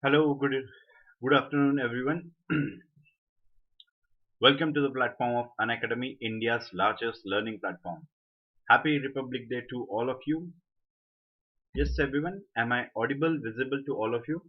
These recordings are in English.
Hello, good afternoon, everyone. Welcome to the platform of Unacademy, India's largest learning platform. Happy Republic Day to all of you. Yes, everyone. Am I audible, visible to all of you?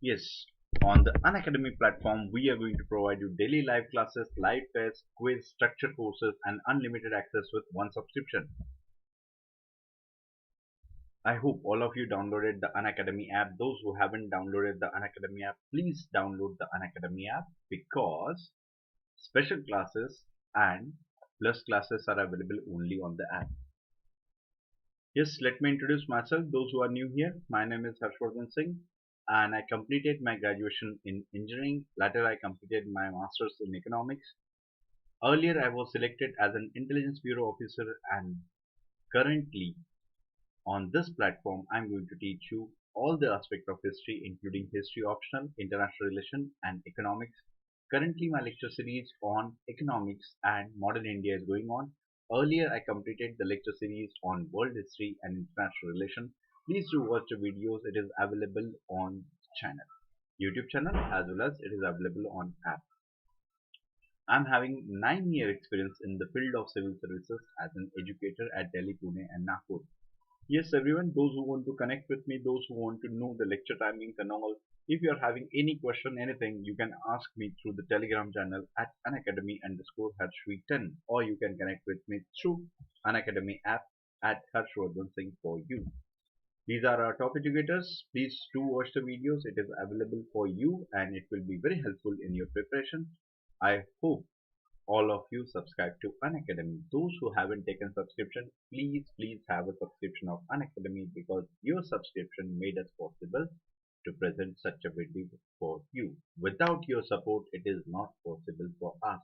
Yes. On the Unacademy platform, we are going to provide you daily live classes, live tests, quiz, structured courses, and unlimited access with one subscription. I hope all of you downloaded the Unacademy app. Those who haven't downloaded the Unacademy app, please download the Unacademy app because special classes and plus classes are available only on the app. Yes, let me introduce myself. Those who are new here, my name is Harshvardhan Singh and I completed my graduation in engineering. Later, I completed my master's in economics. Earlier, I was selected as an intelligence bureau officer, and currently on this platform, I'm going to teach you all the aspects of history, including history optional, international relation, and economics. Currently, my lecture series on economics and modern India is going on. Earlier, I completed the lecture series on world history and international relation. Please do watch the videos. It is available on channel, YouTube channel, as well as it is available on app. I'm having 9-year experience in the field of civil services as an educator at Delhi, Pune, and Nagpur. Yes, everyone, those who want to connect with me, those who want to know the lecture timings and all, if you're having any question, anything, you can ask me through the Telegram channel at unacademy_Harshvardhan, or you can connect with me through Unacademy app at Harshvardhan Singh for you. These are our top educators. Please do watch the videos. It is available for you and it will be very helpful in your preparation. I hope all of you subscribe to Unacademy. Those who haven't taken subscription, please have a subscription of Unacademy because your subscription made us possible to present such a video for you. Without your support, it is not possible for us.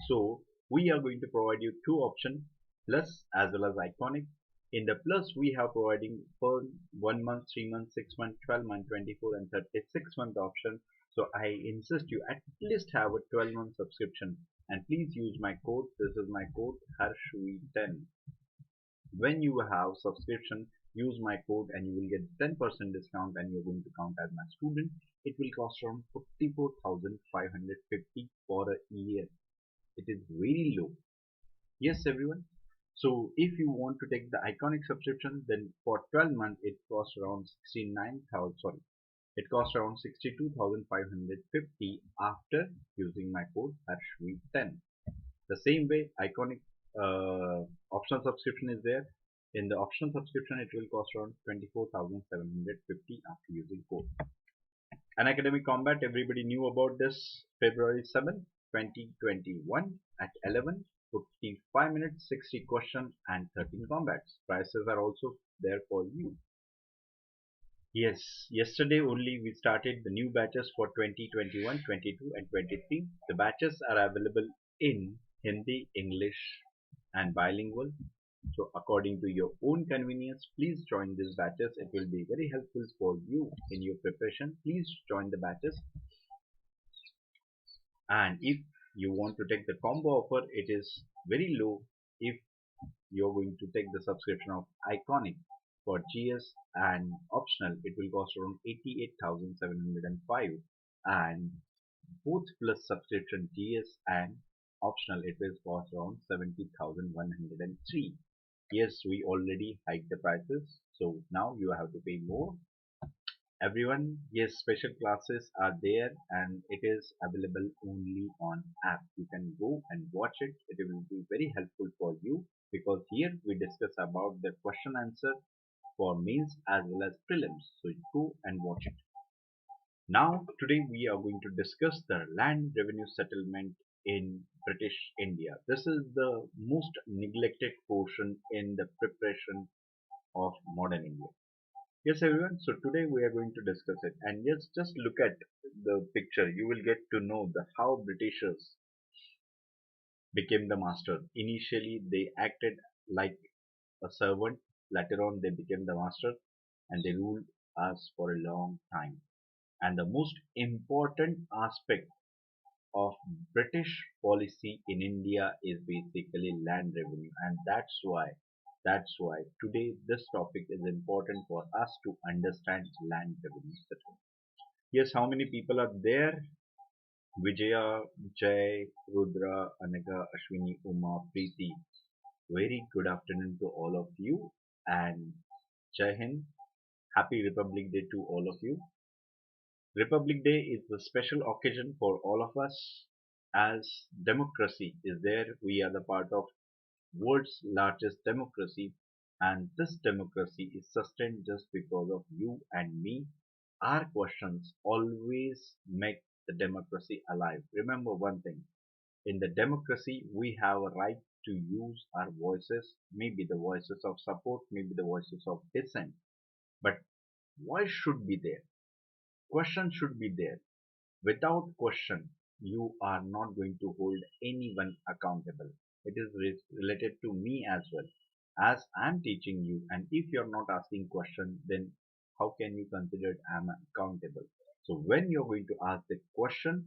So we are going to provide you two options, plus as well as iconic. In the plus, we have providing for 1 month, 3 months, 6 months, 12 month, 24 and 36 month option. So I insist you at least have a 12-month subscription and please use my code. This is my code Harshvardhan. When you have subscription, use my code and you will get 10% discount and you're going to count as my student. It will cost around 54,550 for a year. It is very low. Yes, everyone. So if you want to take the iconic subscription, then for 12 months it costs around 69,000. Sorry, it costs around 62,550 after using my code Harshvardhan. The same way, iconic optional subscription is there. In the optional subscription, it will cost around 24,750 after using code. An academic combat, everybody knew about this. February 7, 2021 at 11:55 minutes, 60 questions and 13 combats. Prices are also there for you. Yes, yesterday only we started the new batches for 2021, 22 and 23. The batches are available in Hindi, English and bilingual. So according to your own convenience, please join these batches. It will be very helpful for you in your preparation. Please join the batches. And if you want to take the combo offer, it is very low. If you're going to take the subscription of Iconic for GS and optional, it will cost around 88,705, and both plus subscription GS and optional, it will cost around 70,103. Yes, we already hiked the prices, so now you have to pay more. Everyone, yes, special classes are there and it is available only on app. You can go and watch it. It will be very helpful for you because here we discuss about the question answer for mains as well as prelims. So you go and watch it. Now today we are going to discuss the land revenue settlement in British India. This is the most neglected portion in the preparation of modern India. Yes, everyone. So today we are going to discuss it, and yes, just look at the picture. You will get to know the how Britishers became the master. Initially, they acted like a servant. Later on, they became the master, and they ruled us for a long time. And the most important aspect of British policy in India is basically land revenue, and that's why today this topic is important for us to understand land revenue system. Yes, how many people are there? Vijaya, Jay, Rudra, Anaga, Ashwini, Uma, Preeti. Very good afternoon to all of you, and Jai Hind. Happy Republic Day to all of you. Republic Day is a special occasion for all of us. As democracy is there, we are the part of world's largest democracy, and this democracy is sustained just because of you and me. Our questions always make the democracy alive. Remember one thing, in the democracy, we have a right to use our voices, maybe the voices of support, maybe the voices of dissent. But voice should be there. Question should be there. Without question, you are not going to hold anyone accountable. It is related to me as well. As I'm teaching you, and if you're not asking question, then how can you consider I'm accountable? So when you're going to ask the question,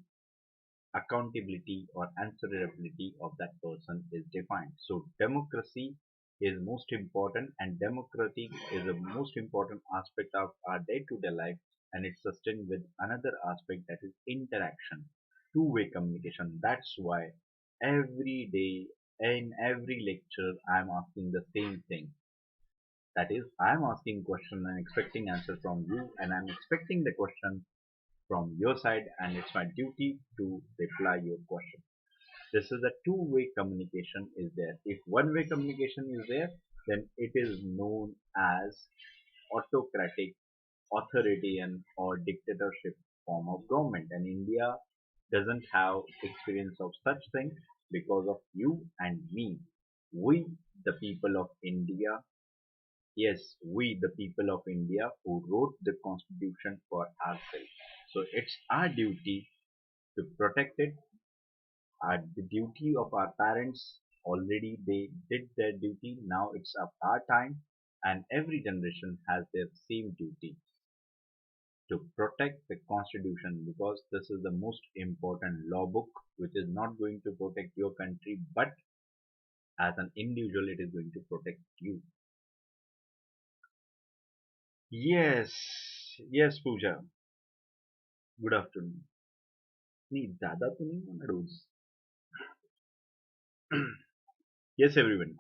accountability or answerability of that person is defined. So democracy is most important, and democracy is the most important aspect of our day-to-day life, and it's sustained with another aspect, that is interaction, two-way communication. That's why every day in every lecture I'm asking the same thing. That is, I'm asking question and expecting answer from you, and I'm expecting the question from your side, and it's my duty to reply your question. This is a two-way communication is there. If one-way communication is there, then it is known as autocratic, authoritarian, or dictatorship form of government. And India doesn't have experience of such thing because of you and me. We, the people of India, yes, we, the people of India, who wrote the constitution for ourselves. So it's our duty to protect it. The duty of our parents, already they did their duty. Now it's up our time, and every generation has their same duty to protect the constitution, because this is the most important law book which is not going to protect your country, but as an individual it is going to protect you. Yes, yes, Pooja. Good afternoon. नहीं ज़्यादा तो नहीं होना रोज. Yes, everyone.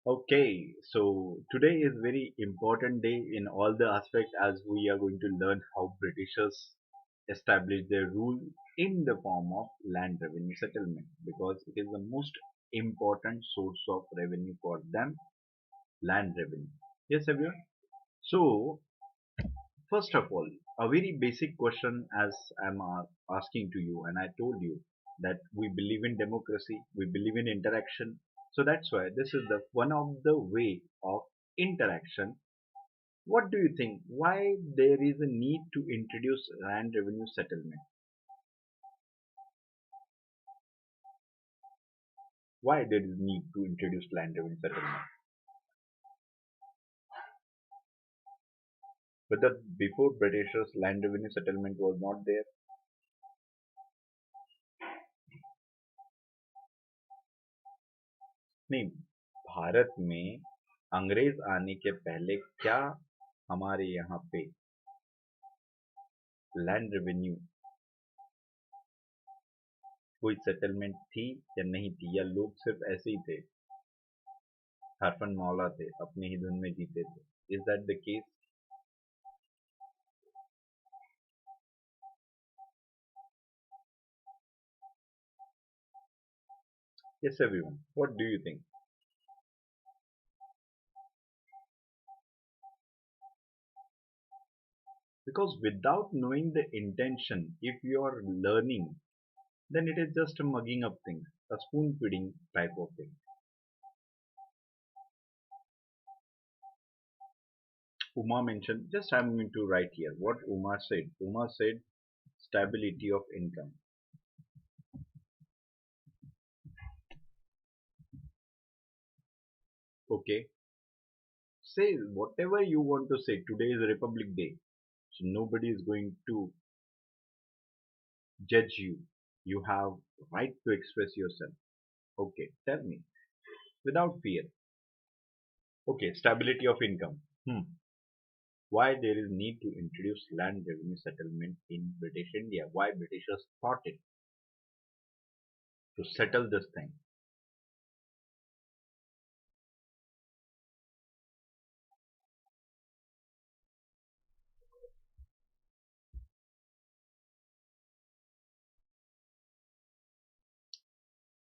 Okay, so today is very important day in all the aspects, as we are going to learn how Britishers established their rule in the form of land revenue settlement, because it is the most important source of revenue for them, land revenue. Yes, everyone. So first of all, a very basic question, as I'm asking to you, and I told you that we believe in democracy, we believe in interaction. So that's why this is the one of the way of interaction. What do you think? Why there is a need to introduce land revenue settlement? Why there is need to introduce land revenue settlement? Whether before Britishers land revenue settlement was not there? नहीं, भारत में अंग्रेज आने के पहले क्या हमारे यहाँ पे लैंड रेवेन्यू कोई सेटलमेंट थी या नहीं थी, या लोग सिर्फ ऐसे ही थे, हरफन मौला थे, अपनी ही धुन में जीते थे? Is that the case? Yes, everyone, what do you think? Because without knowing the intention, if you are learning, then it is just a mugging up thing, a spoon feeding type of thing. Uma mentioned, just I'm going to write here what Uma said. Uma said stability of income. Okay, say whatever you want to say. Today is Republic Day, so nobody is going to judge you. You have right to express yourself. Okay, tell me without fear. Okay, stability of income. Why there is need to introduce land revenue settlement in British India? Why Britishers thought it to settle this thing?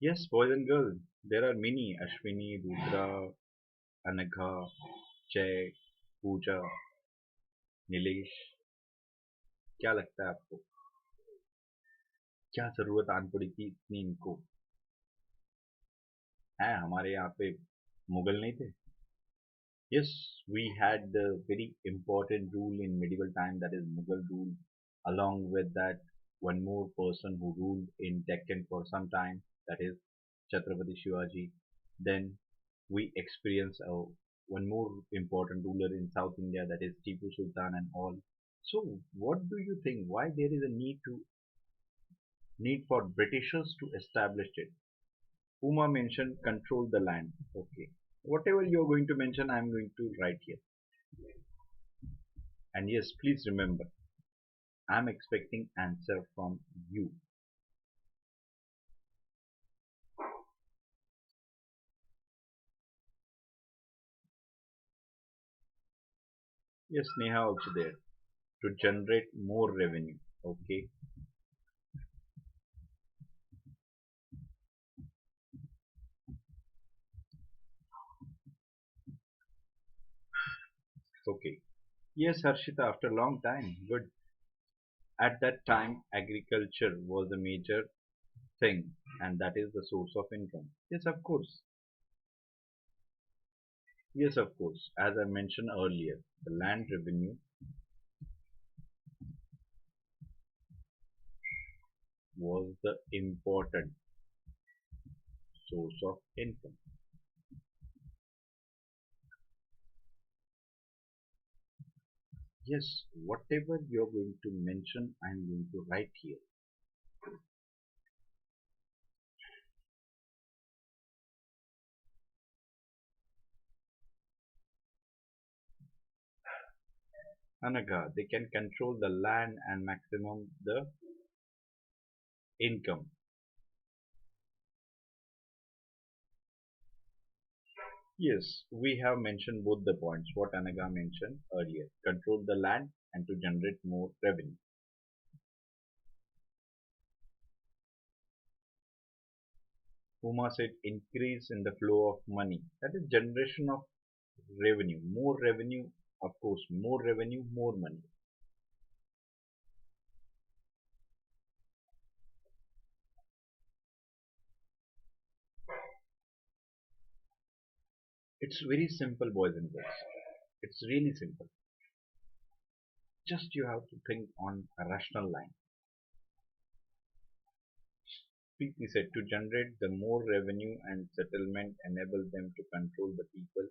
Yes, boys and girls, there are many Ashwini, Rudra, Anagha, Jay, Pooja, Nilesh. क्या लगता है आपको क्या जरूरत आन पड़ी थी इतनी इनको है हमारे यहाँ पे मुगल नहीं थे yes we had the very important rule in medieval time that is Mughal rule along with that one more person who ruled in Deccan for some time that is Chhatrapati Shivaji then we experience one more important ruler in South India that is Tipu Sultan and all so what do you think why there is a need for Britishers to establish it Uma mentioned control the land. Okay. Whatever you're going to mention, I'm going to write here. And yes, please remember, I'm expecting answer from you. Yes, Neha also there. To generate more revenue. Okay. Okay. Yes, Harshita, after a long time. Good. At that time, agriculture was a major thing, and that is the source of income. Yes, of course. Yes, of course. As I mentioned earlier, the land revenue was the important source of income. Yes, whatever you're going to mention, I'm going to write here. Anaga, they can control the land and maximum the income. Yes, we have mentioned both the points what Anaga mentioned earlier. Control the land and to generate more revenue. Uma said increase in the flow of money. That is generation of revenue. More revenue, of course, more revenue, more money. It's very simple, boys and girls. It's really simple. Just you have to think on a rational line. Preeti said to generate the more revenue and settlement enable them to control the people.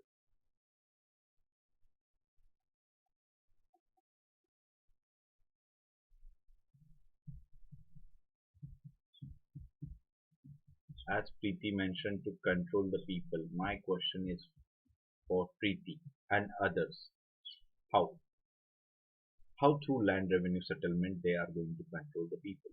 As Preeti mentioned, to control the people. My question is for Preeti and others. How? How through land revenue settlement they are going to control the people?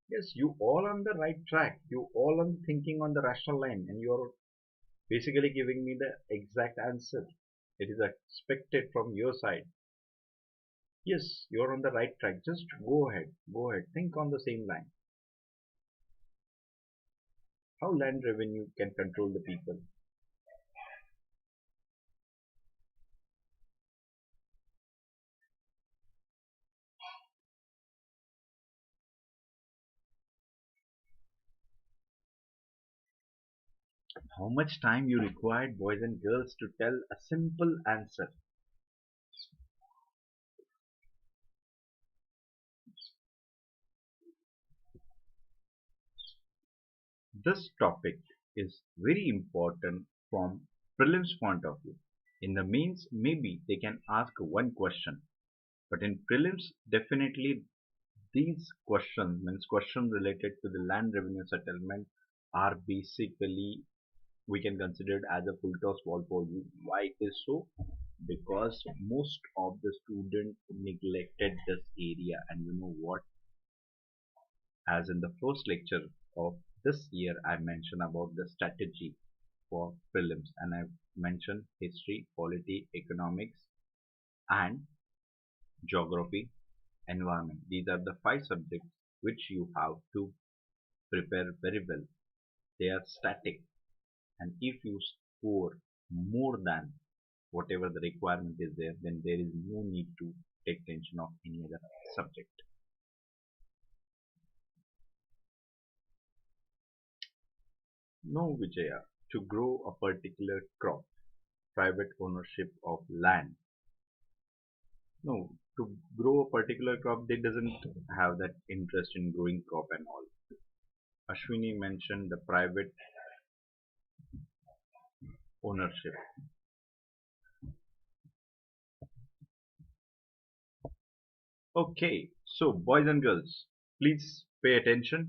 Yes, you all on the right track. You all on thinking on the rational line and you are basically giving me the exact answer. It is expected from your side. Yes, you are on the right track. Just go ahead. Go ahead. Think on the same line. How land revenue can control the people. How much time you required, boys and girls, to tell a simple answer? This topic is very important from prelims point of view. In the mains, maybe they can ask one question, but in prelims, definitely these questions, means questions related to the land revenue settlement, are basically we can consider it as a full toss ball for you. Why it is so? Because most of the students neglected this area, and you know what? As in the first lecture of this year, I mentioned about the strategy for prelims, and I mentioned history, polity, economics, and geography, environment. These are the five subjects which you have to prepare very well. They are static, and if you score more than whatever the requirement is there, then there is no need to take tension of any other subject. No, Vijaya, to grow a particular crop, private ownership of land. No, to grow a particular crop, they doesn't have that interest in growing crop and all. Ashwini mentioned the private ownership. Okay, so boys and girls, please pay attention.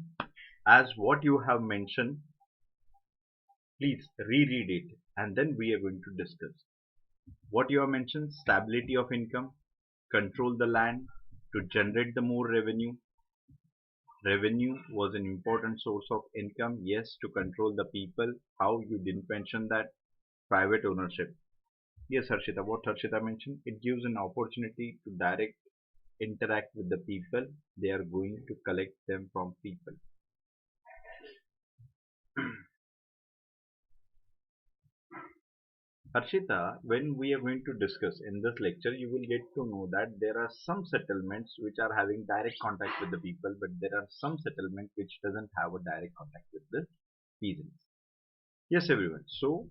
As what you have mentioned, please reread it and then we are going to discuss. What you have mentioned, stability of income, control the land to generate the more revenue. Revenue was an important source of income, yes, to control the people. How you didn't mention that? Private ownership. Yes, Harshita, what Harshita mentioned, it gives an opportunity to direct interact with the people. They are going to collect them from people. Harshita, when we are going to discuss in this lecture, you will get to know that there are some settlements which are having direct contact with the people, but there are some settlements which doesn't have a direct contact with the peasants. Yes, everyone. So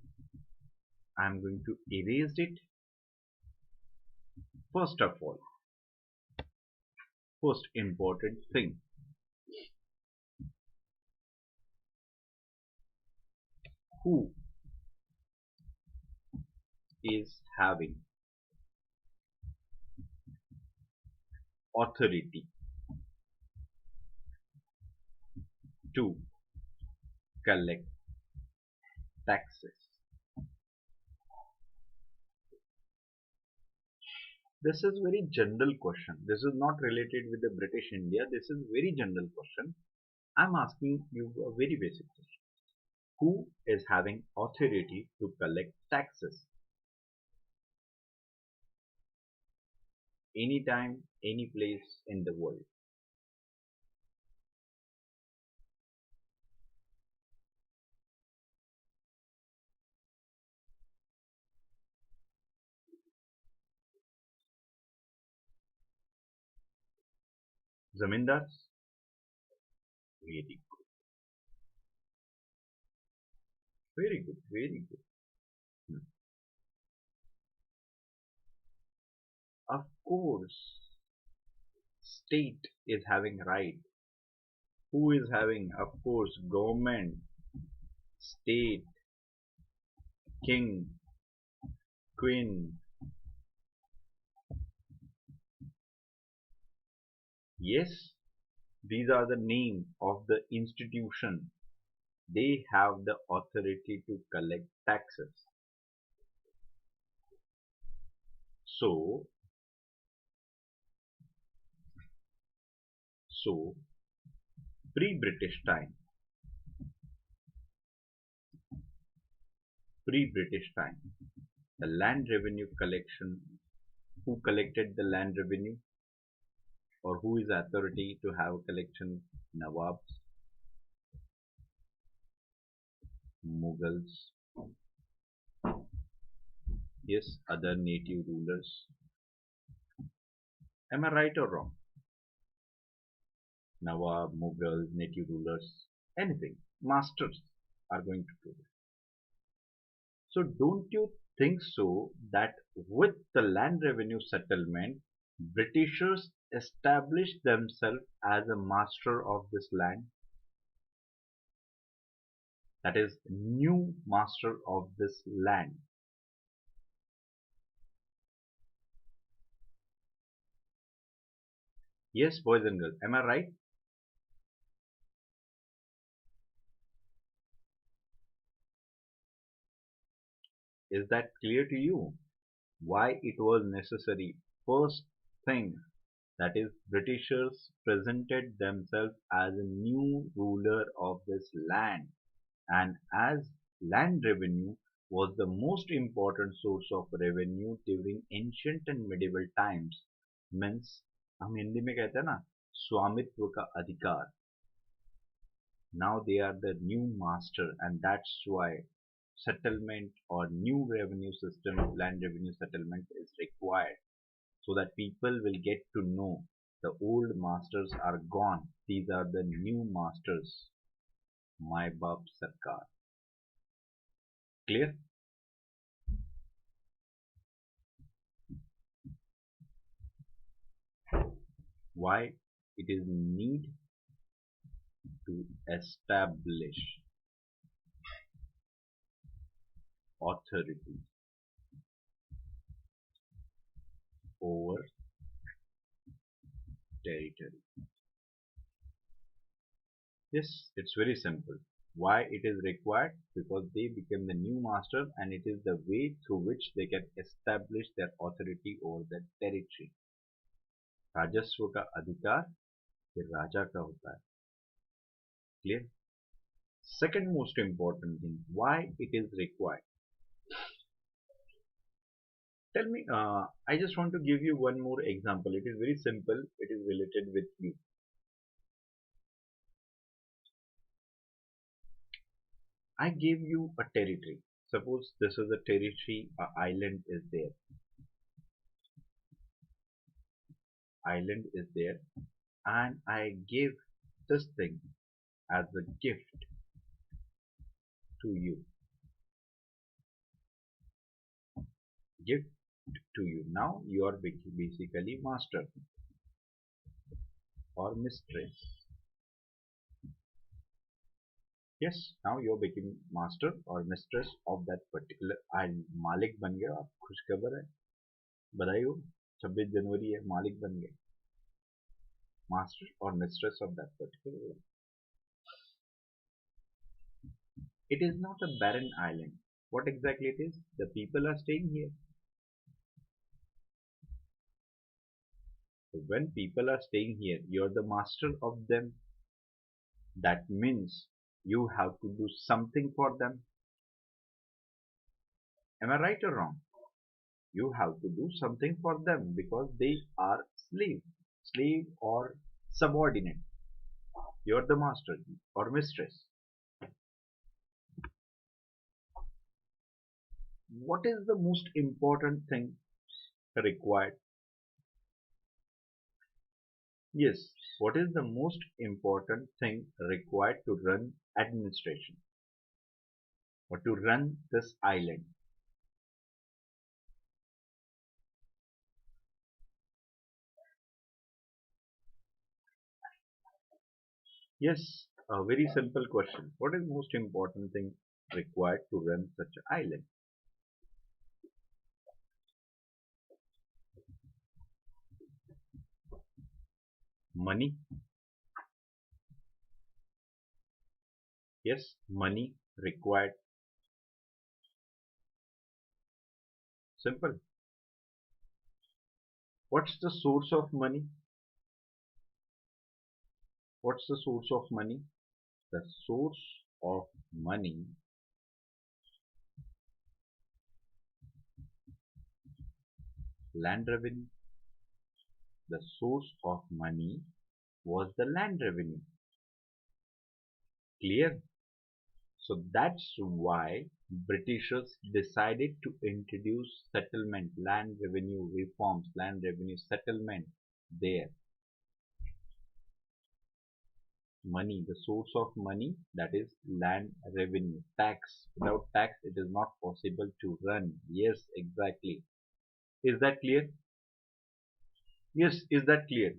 I'm going to erase it. First of all, first important thing, who is having authority to collect taxes? This is very general question. This is not related with the British India. This is very general question. I'm asking you a very basic question. Who is having authority to collect taxes? Anytime, any place in the world. Zamindars? Very good. Very good. Very good. Hmm. Of course, state is having right. Who is having? Of course, government, state, king, queen. Yes, these are the name of the institution. They have the authority to collect taxes. So, so pre-British time, pre-British time, the land revenue collection, who collected the land revenue or who is authority to have collection? Nawabs, Mughals, yes, other native rulers. Am I right or wrong? Nawab, Mughals, native rulers, anything. Masters are going to do it. So don't you think so that with the land revenue settlement, Britishers established themselves as a master of this land? that is new master of this land. Yes, boys and girls, am I right? Is that clear to you? Why it was necessary? First thing, that is, Britishers presented themselves as a new ruler of this land, and as land revenue was the most important source of revenue during ancient and medieval times, means हम हिंदी में कहते हैं ना स्वामित्व का अधिकार. Now they are the new master, and that's why settlement or new revenue system of land revenue settlement is required, so that people will get to know the old masters are gone. These are the new masters. My Bab Sarkar. Clear? Why it is need to establish authority over territory. Yes, it's very simple. Why it is required? Because they become the new master, and it is the way through which they can establish their authority over their territory. राजस्व का अधिकार ये राजा का होता है. Clear? Second most important thing, why it is required. Tell me, I just want to give you one more example. It is very simple. It is related with you. I gave you a territory. Suppose this is a territory, an island is there. Island is there, and I gave this thing as a gift to you. Gift to you. Now you are basically master or mistress. Yes, now you are becoming master or mistress of that particular island. मालिक बन गए आप. खुशखबर है, बधाई हो. 26 जनवरी है, मालिक बन गए. Master or mistress of that particular island. It is not a barren island. What exactly it is? The people are staying here. So when people are staying here, you are the master of them. That means you have to do something for them. Am I right or wrong? You have to do something for them because they are slave or subordinate. You are the master or mistress. What is the most important thing required? Yes, what is the most important thing required to run administration or to run this island? Yes, a very simple question. What is most important thing required to run such an island? Money. Yes, money required. Simple. What's the source of money? What's the source of money? The source of money, land revenue. The source of money was the land revenue. Clear? So that's why Britishers decided to introduce settlement, land revenue reforms, land revenue settlement there. Money, the source of money, that is land revenue. Tax. Without tax, it is not possible to run. Yes, exactly. Is that clear? Yes, is that clear?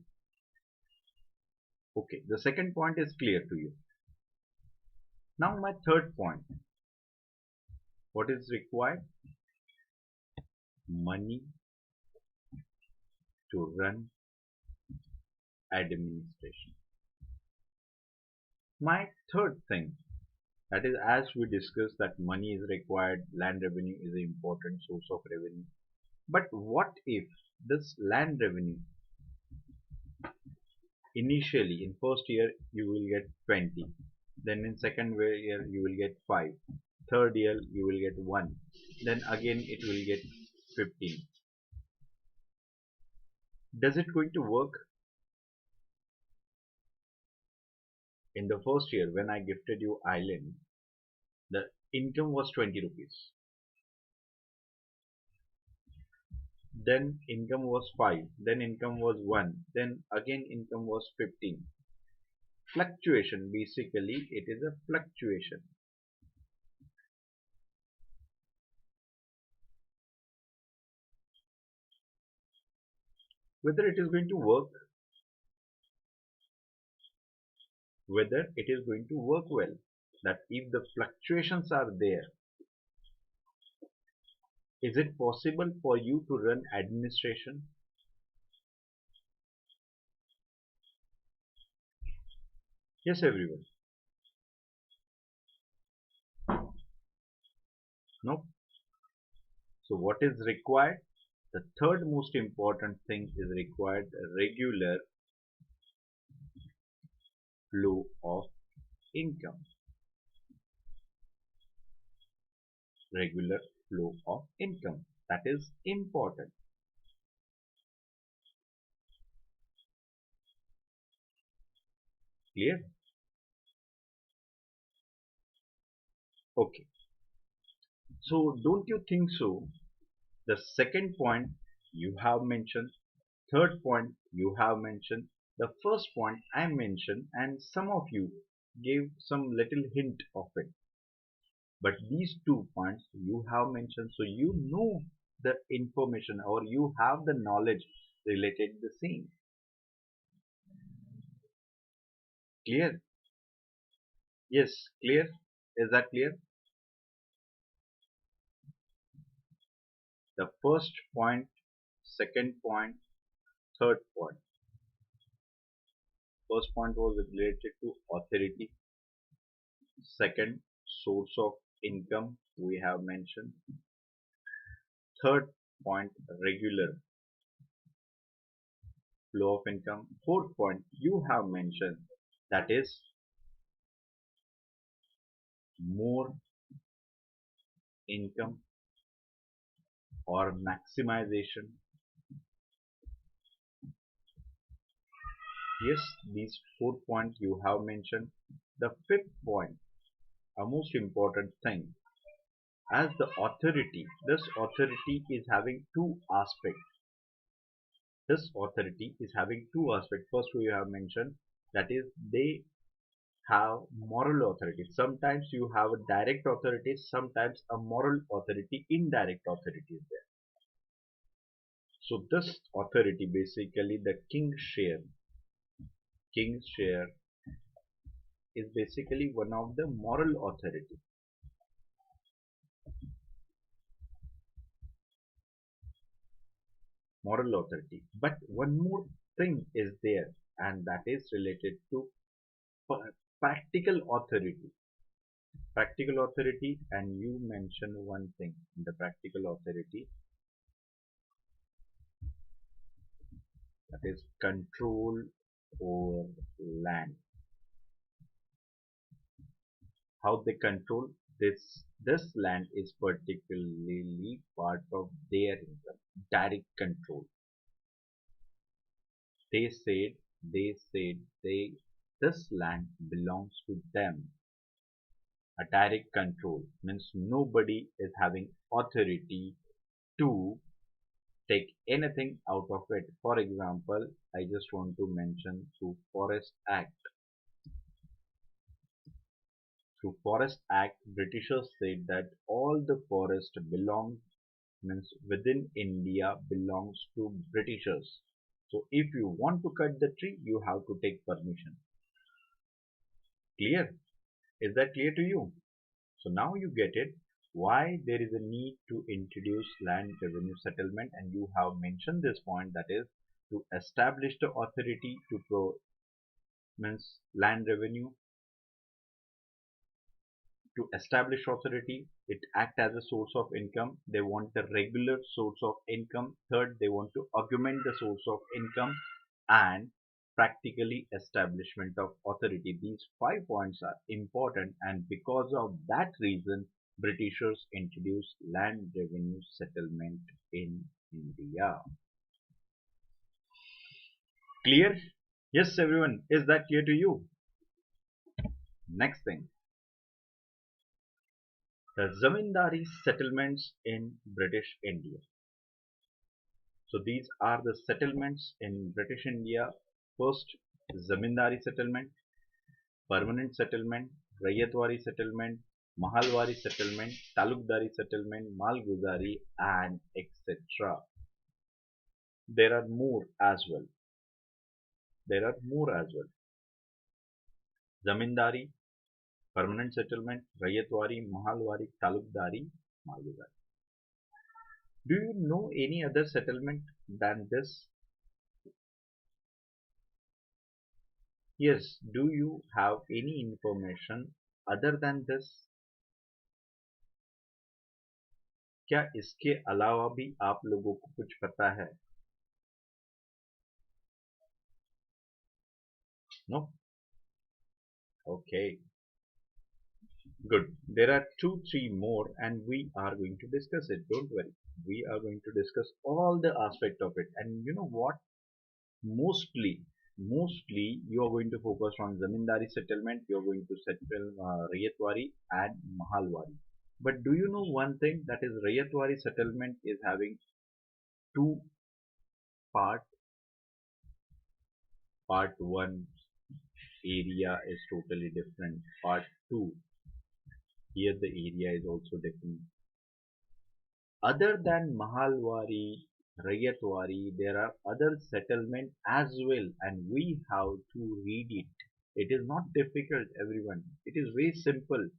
Okay, the second point is clear to you. Now my third point, what is required? Money to run administration. My third thing, that is, as we discussed that money is required, land revenue is an important source of revenue. But what if this land revenue, initially in first year you will get 20, then in second year you will get 5, third year you will get 1, then again it will get 15. Does it going to work? In the first year when I gifted you island, the income was 20 rupees. Then income was 5, then income was 1, then again income was 15. Fluctuation, basically it is a fluctuation. Whether it is going to work, whether it is going to work well, that if the fluctuations are there, is it possible for you to run administration? Yes, everyone. No. So what is required? The third most important thing is required, regular flow of income. Regular flow of income. That is important. Clear? Okay. So don't you think so? The second point you have mentioned, third point you have mentioned, the first point I mentioned, and some of you gave some little hint of it. But these 2 points you have mentioned, so you know the information or you have the knowledge related to the same. Clear? Yes, clear? Is that clear? The first point, second point, third point. First point was related to authority. Second, source of income we have mentioned. Third point, regular flow of income. Fourth point you have mentioned, that is more income or maximization. Yes, these 4 points you have mentioned. The fifth point, a most important thing, as the authority, this authority is having two aspects. This authority is having two aspects. First, we have mentioned that is they have moral authority. Sometimes you have a direct authority, sometimes a moral authority, indirect authority is there. So this authority, basically the king's share is basically one of the moral authority. Moral authority. But one more thing is there, and that is related to practical authority. Practical authority, and you mentioned one thing in the practical authority, that is control over land. How they control this land is particularly part of their income. Direct control. They said this land belongs to them. A direct control means nobody is having authority to take anything out of it. For example, I just want to mention through Forest Act. Through Forest Act, Britishers said that all the forest belongs, means within India belongs to Britishers. So if you want to cut the tree, you have to take permission. Clear? Is that clear to you? So now you get it why there is a need to introduce land revenue settlement, and you have mentioned this point, that is to establish the authority to means land revenue, to establish authority. It act as a source of income. They want a regular source of income. Third, they want to augment the source of income, and practically establishment of authority. These 5 points are important, and because of that reason Britishers introduced land revenue settlement in India. Clear? Yes, everyone. Is that clear to you? Next thing, the zamindari settlements in British India. So these are the settlements in British India. First, zamindari settlement, permanent settlement, rayatwari settlement, mahalwari settlement, talukdari settlement, malguzari, and etc. There are more as well. There are more as well. Zamindari, permanent settlement, rayatwari, mahalwari, talukdari, malguzari. Do you know any other settlement than this? Yes, do you have any information other than this? क्या इसके अलावा भी आप लोगों को कुछ पता है? No? Okay. Good. There are two, three more, and we are going to discuss it. Don't worry. We are going to discuss all the aspect of it. And you know what? Mostly, you are going to focus on zamindari settlement. You are going to settle Rayatwari and Mahalwari. But do you know one thing? That is, Rayatwari settlement is having two part. Part one area is totally different. Part two, here the area is also different. Other than Mahalwari, Rayatwari, there are other settlements as well, and we have to read it. It is not difficult, everyone. It is very simple.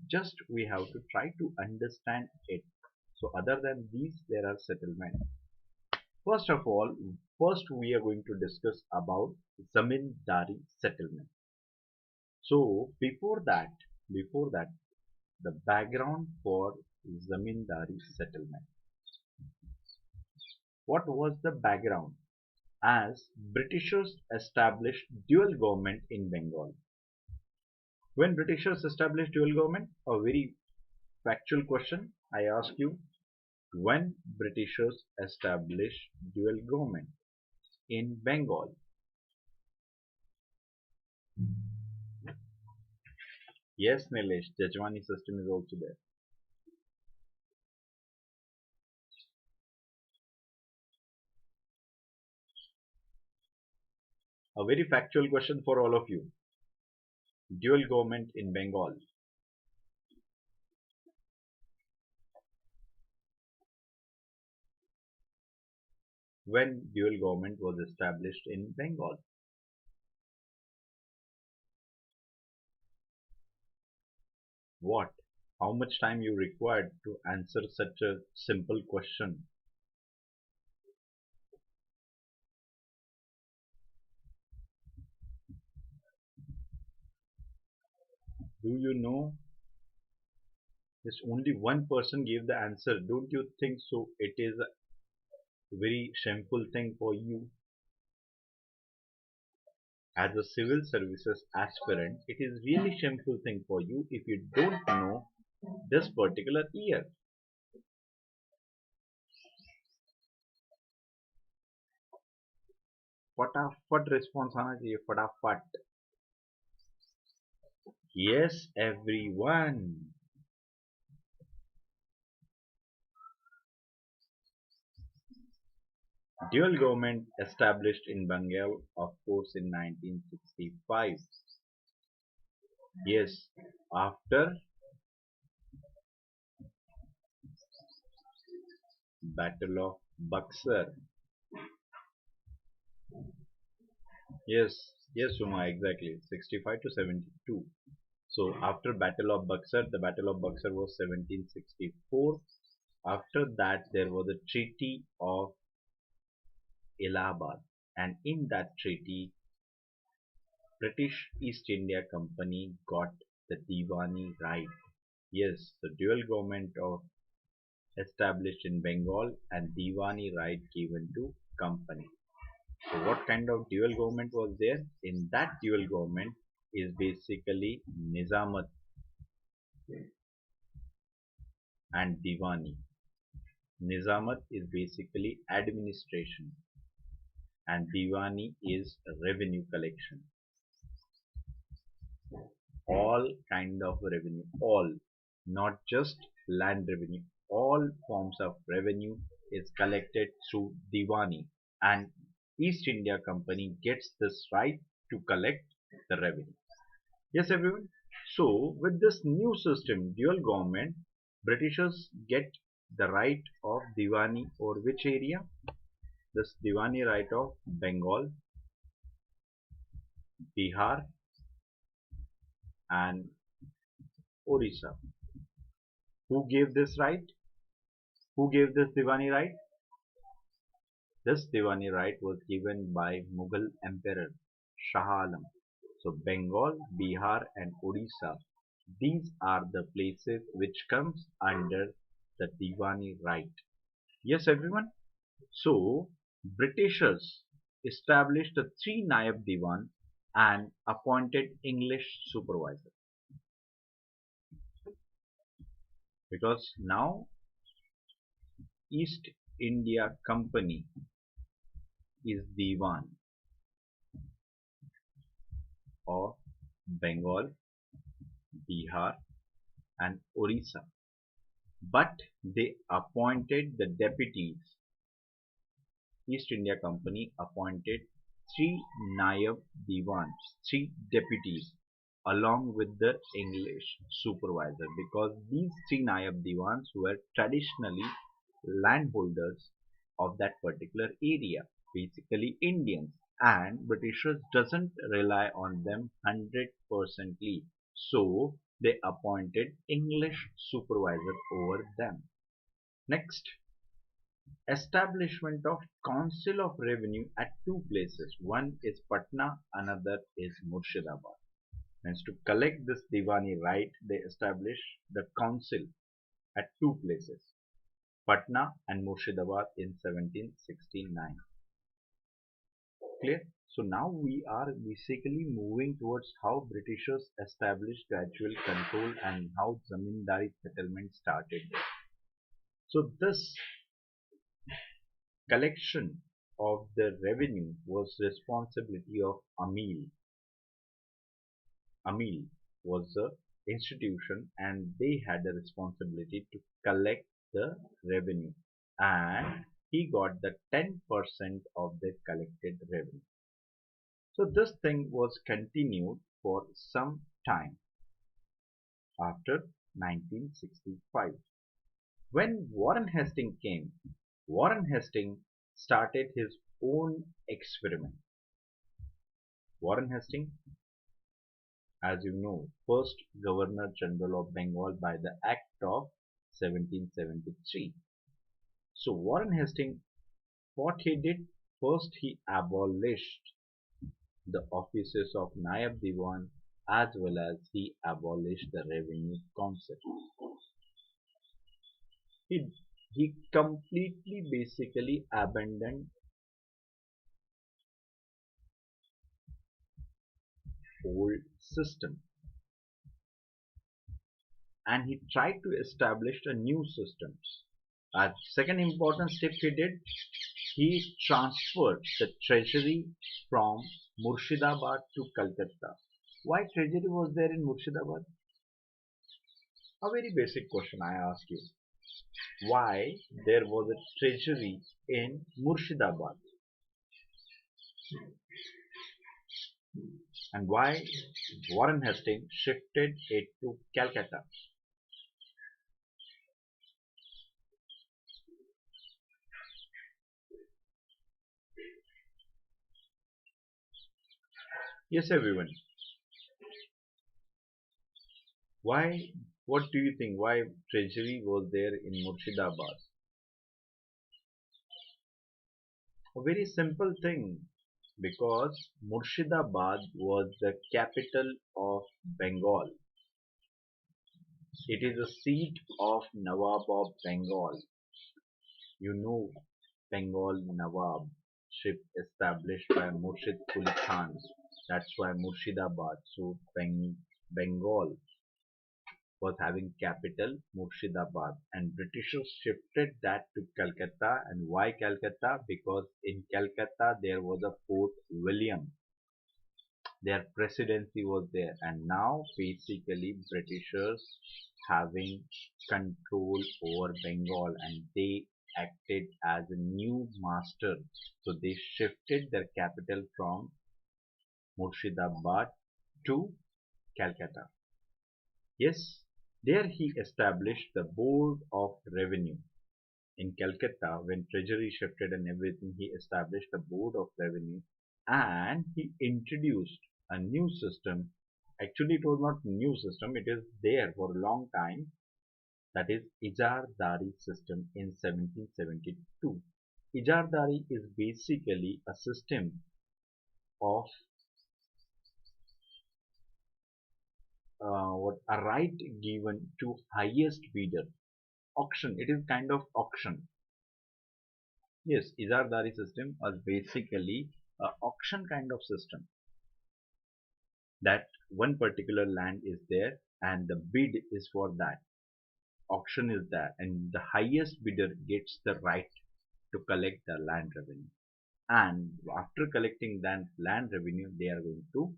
Just we have to try to understand it. So other than these, there are settlements. First of all, first we are going to discuss about Zamindari settlement. So before that, the background for Zamindari settlement. What was the background? As Britishers established dual government in Bengal. When Britishers established dual government, a very factual question I ask you, when Britishers established dual government in Bengal? Yes, Nilesh, Jajwani system is also there. A very factual question for all of you. Dual government in Bengal. When dual government was established in Bengal? What? How much time you required to answer such a simple question? Do you know? Just only one person gave the answer. Don't you think so? It is a very shameful thing for you. As a civil services aspirant, it is really shameful thing for you if you don't know this particular year. फटाफट response आना चाहिए फटाफट. Yes, everyone. Dual government established in Bengal, of course, in 1965. Yes, after Battle of Buxar. Yes, yes, Suma, exactly. 65 to 72. So after Battle of Buxar, the Battle of Buxar was 1764. After that, there was a Treaty of Allahabad, and in that treaty, British East India Company got the Diwani right. Yes, the dual government of established in Bengal and Diwani right given to company. So what kind of dual government was there? In that dual government is basically Nizamat and Diwani. Nizamat is basically administration and Diwani is revenue collection. All kind of revenue, all, not just land revenue, all forms of revenue is collected through Diwani, and East India Company gets this right to collect the revenue. Yes, everyone. So with this new system, dual government, Britishers get the right of Diwani over which area? This Diwani right of Bengal, Bihar and Orissa. Who gave this right? Who gave this Diwani right? This Diwani right was given by Mughal Emperor Shah Alam. So Bengal, Bihar and Orissa, these are the places which comes under the Diwani right. Yes, everyone. So Britishers established the three Naib Diwan and appointed English supervisor, because now East India Company is Diwan of Bengal, Bihar and Orissa, but they appointed the deputies. East India Company appointed three Nayab Diwans, three deputies, along with the English supervisor, because these three Nayab Diwans were traditionally landholders of that particular area, basically Indians, and Britishers doesn't rely on them 100%ly, so they appointed English supervisor over them. Next, establishment of Council of Revenue at two places. One is Patna, another is Murshidabad. Means to collect this Diwani right, they establish the council at two places, Patna and Murshidabad in 1769. Clear? So now we are basically moving towards how Britishers established gradual control and how Zamindari settlement started. So this collection of the revenue was responsibility of Amil. Amil was the institution and they had the responsibility to collect the revenue, and he got the 10% of the collected revenue. So this thing was continued for some time after 1965. When Warren Hastings came, Warren Hastings started his own experiment. Warren Hastings, as you know, first Governor General of Bengal by the Act of 1773. So Warren Hastings, what he did? First he abolished the offices of Nayab Diwan as well as he abolished the revenue concept. He completely basically abandoned old system and he tried to establish a new system. Second important step he did, he transferred the treasury from Murshidabad to Calcutta. Why treasury was there in Murshidabad? A very basic question I ask you. Why there was a treasury in Murshidabad? And why Warren Hastings shifted it to Calcutta? Yes, everyone. Why? What do you think? Why treasury was there in Murshidabad? A very simple thing, because Murshidabad was the capital of Bengal. It is a seat of Nawab of Bengal. You know, Bengal Nawab ship established by Murshid Quli Khan. That's why Murshidabad. So Bengal was having capital Murshidabad, and Britishers shifted that to Calcutta. And why Calcutta? Because in Calcutta there was a Fort William. Their presidency was there, and now basically Britishers having control over Bengal, and they acted as a new master. So they shifted their capital from Murshidabad to Calcutta. Yes, there he established the Board of Revenue. In Calcutta, when Treasury shifted and everything, he established the Board of Revenue, and he introduced a new system. Actually, it was not new system, it is there for a long time. That is Ijardari system in 1772. Ijardari is basically a system of what a right given to highest bidder. Auction. It is kind of auction. Yes, Ijardari system was basically a auction kind of system, that one particular land is there and the bid is for that. Auction is there, and the highest bidder gets the right to collect the land revenue. And after collecting that land revenue, they are going to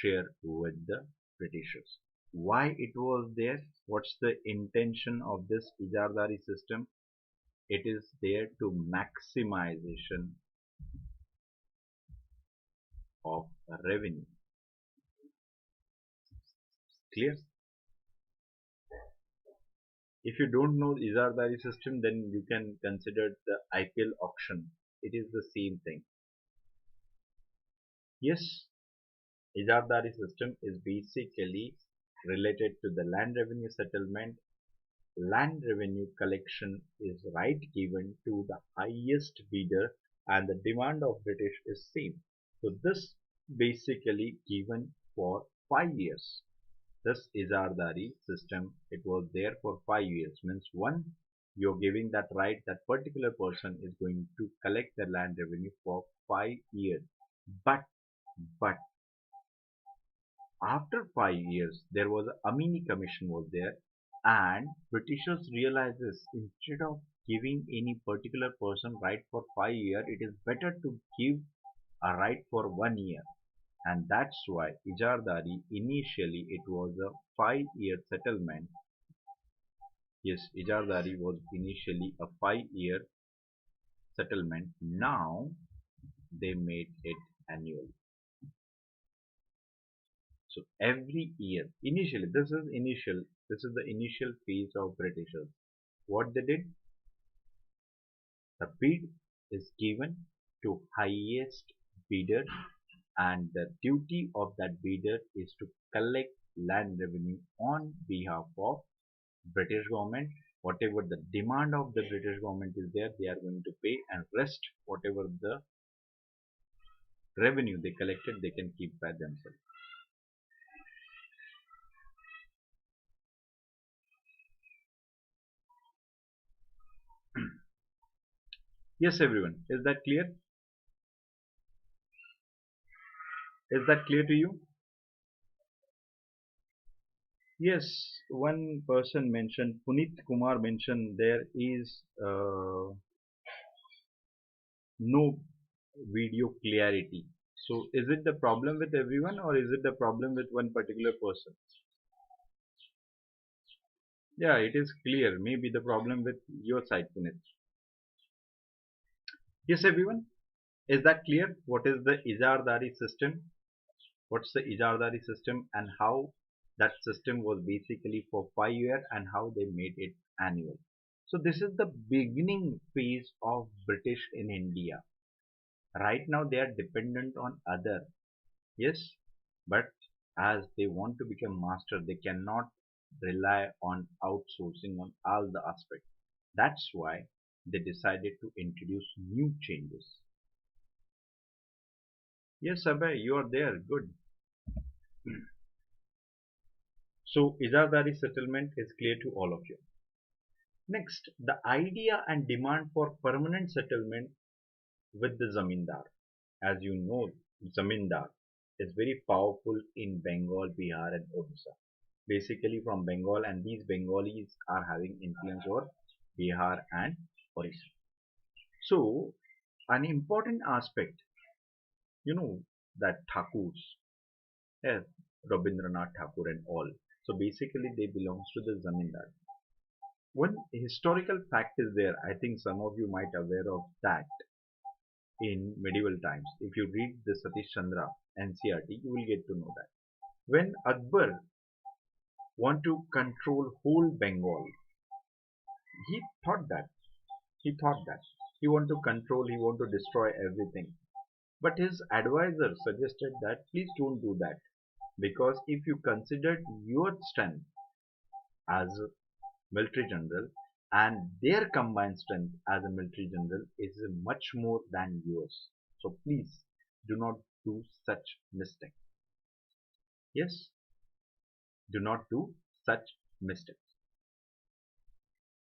share with the Britishers. Why it was there? What's the intention of this Ijardari system? It is there to maximization of revenue. Clear? If you don't know Ijardari system, then you can consider the IPL auction. It is the same thing. Yes, Ijardari system is basically related to the land revenue settlement. Land revenue collection is right given to the highest bidder, and the demand of British is same. So this basically given for 5 years. This Ijardari system, it was there for 5 years. Means one, you're giving that right, that particular person is going to collect the land revenue for 5 years. But after 5 years, there was a Amini Commission was there, and Britishers realizes instead of giving any particular person right for 5 years, it is better to give a right for 1 year. And that's why Ijardari initially it was a 5 year settlement. Yes, Ijardari was initially a 5 year settlement. Now they made it annual. So every year, initially, this is the initial phase of Britishers. What they did, the bid is given to highest bidder, and the duty of that bidder is to collect land revenue on behalf of British government. Whatever the demand of the British government is there, they are going to pay, and rest whatever the revenue they collected, they can keep by themselves. Yes, everyone, is that clear? Is that clear to you? Yes, one person mentioned, Punit Kumar mentioned, there is no video clarity. So is it the problem with everyone, or is it the problem with one particular person? Yeah, it is clear. Maybe the problem with your side, Punit. Yes, everyone. Is that clear? What is the Ijardari system? What's the Ijardari system, and how that system was basically for 5 years and how they made it annual? So this is the beginning phase of British in India. Right now they are dependent on other. Yes, but as they want to become master, they cannot rely on outsourcing on all the aspects. That's why they decided to introduce new changes. Yes, Abhay, you are there. Good. So, Ijazari settlement is clear to all of you. Next, the idea and demand for permanent settlement with the zamindar. As you know, zamindar is very powerful in Bengal, Bihar, and Odisha. Basically from Bengal, and these Bengalis are having influence over Bihar and Odisha. So, an important aspect, you know, that Thakurs, yes, Rabindranath Thakur and all. So basically, they belongs to the zamindar. One historical fact is there. I think some of you might aware of that in medieval times. If you read the Satish Chandra NCRT, you will get to know that. When Akbar want to control whole Bengal, he thought that he want to control, he want to destroy everything. But his advisor suggested that please don't do that, because if you considered your strength as a military general and their combined strength as a military general is much more than yours. So please do not do such mistake. Yes, do not do such mistakes.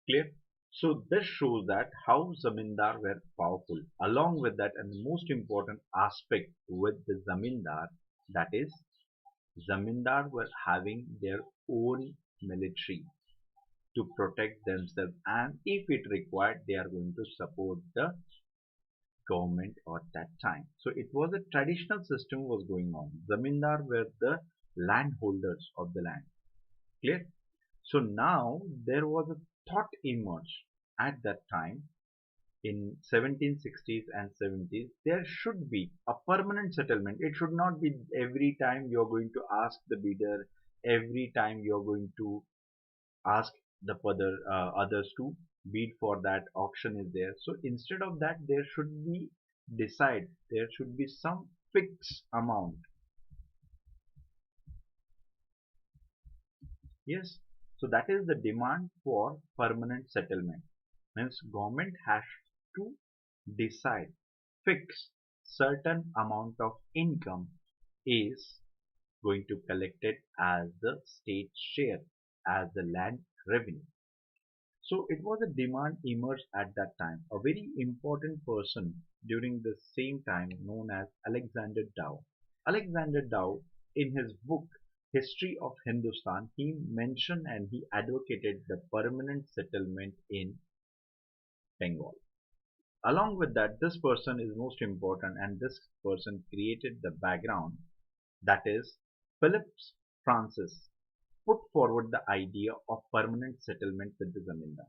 Clear? So this shows that how zamindar were powerful. Along with that, and the most important aspect with the zamindar, that is, zamindar were having their own military to protect themselves, and if it required, they are going to support the government at that time. So it was a traditional system was going on. Zamindar were the landholders of the land. Clear? So now there was a thought emerged at that time in 1760s and 70s. There should be a permanent settlement. It should not be every time you're going to ask the bidder, every time you're going to ask the others to bid for that auction is there. So instead of that, there should be there should be some fixed amount. Yes, so that is the demand for permanent settlement. Means government has to decide, fix certain amount of income is going to collect it as the state share, as the land revenue. So it was a demand emerged at that time. A very important person during the same time known as Alexander Dow. Alexander Dow, in his book History of Hindustan, he mentioned and he advocated the permanent settlement in Bengal. Along with that, this person is most important, and this person created the background, that is, Philip Francis put forward the idea of permanent settlement with the zamindar.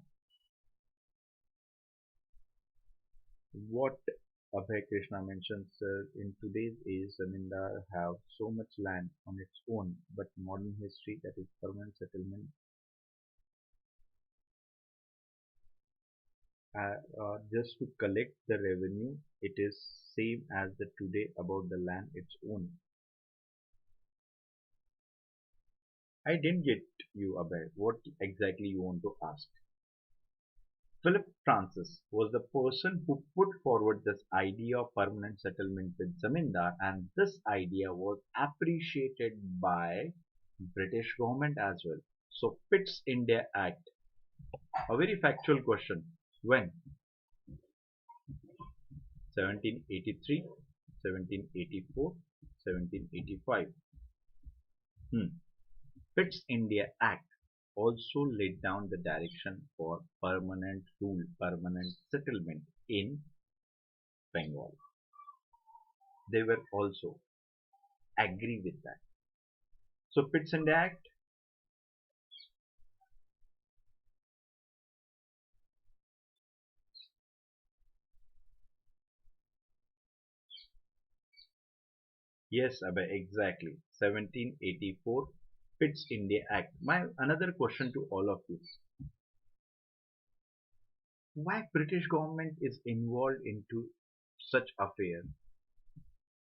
What Abhay Krishna mentions, in today's age, zamindar have so much land on its own, but modern history, that is permanent settlement, just to collect the revenue, it is same as the today about the land its own. I didn't get you, Abhay. What exactly you want to ask? Philip Francis was the person who put forward this idea of permanent settlement with zamindar, and this idea was appreciated by British government as well. So Pitt's India Act, a very factual question. When? 1783, 1784, 1785. Pitt's India Act also laid down the direction for permanent rule, permanent settlement in Bengal. They were also agree with that. So Pitt's India Act, yes, Abhay, exactly. 1784, Pitt's India Act. My another question to all of you: why British government is involved into such affair?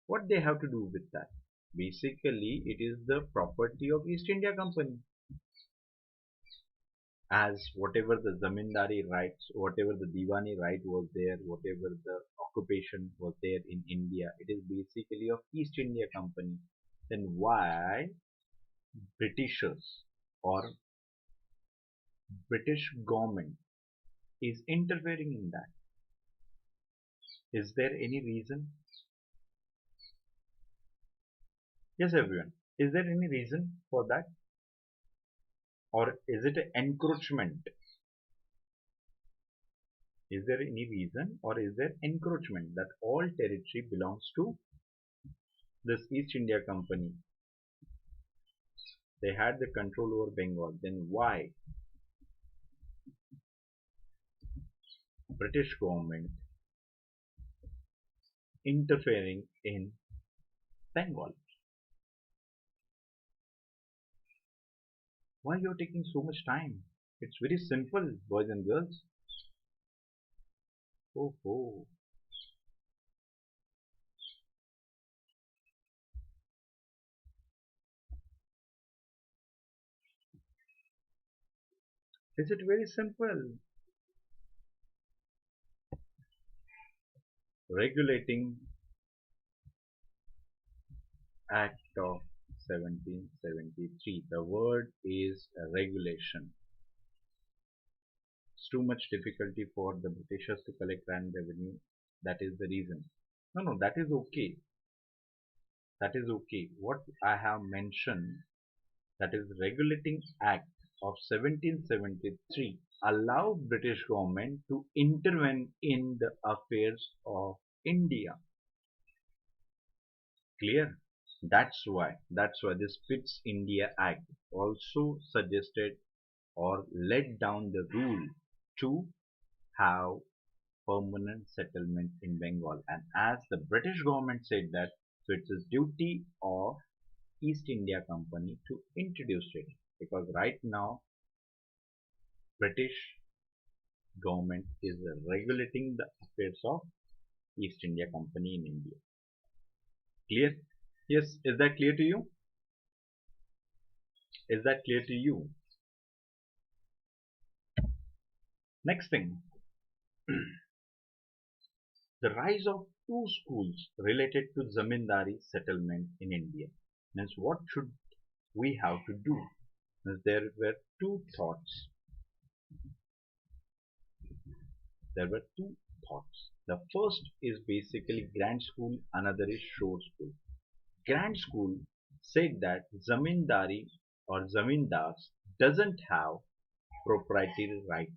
What they have to do with that? Basically, it is the property of East India Company. As whatever the zamindari rights, whatever the diwani right was there, whatever the occupation was there in India, it is basically of East India Company. Then why Britishers or British government is interfering in that? Is there any reason? Yes, everyone. Is there any reason for that? Or is it an encroachment? Is there any reason or is there encroachment that all territory belongs to this East India Company? They had the control over Bengal. Then why British government interfering in Bengal? Why you're taking so much time? It's very simple, boys and girls. Oh, oh. Is it very simple? Regulating Act of 1773. The word is regulation. It's too much difficulty for the Britishers to collect land revenue. That is the reason. No, no, that is okay. That is okay. What I have mentioned, that is Regulating Act of 1773, allow British government to intervene in the affairs of India. Clear? That's why this Pitt's India Act also suggested or laid down the rule to have permanent settlement in Bengal. And as the British government said that, so it's a duty of East India Company to introduce it, because right now British government is regulating the affairs of East India Company in India. Clear? Yes, is that clear to you? Is that clear to you? Next thing, the rise of two schools related to zamindari settlement in India. Means what should we have to do? Means there were two thoughts. There were two thoughts. The first is basically grand school, another is shore school. Grand school said that zamindari or zamindars doesn't have proprietary right.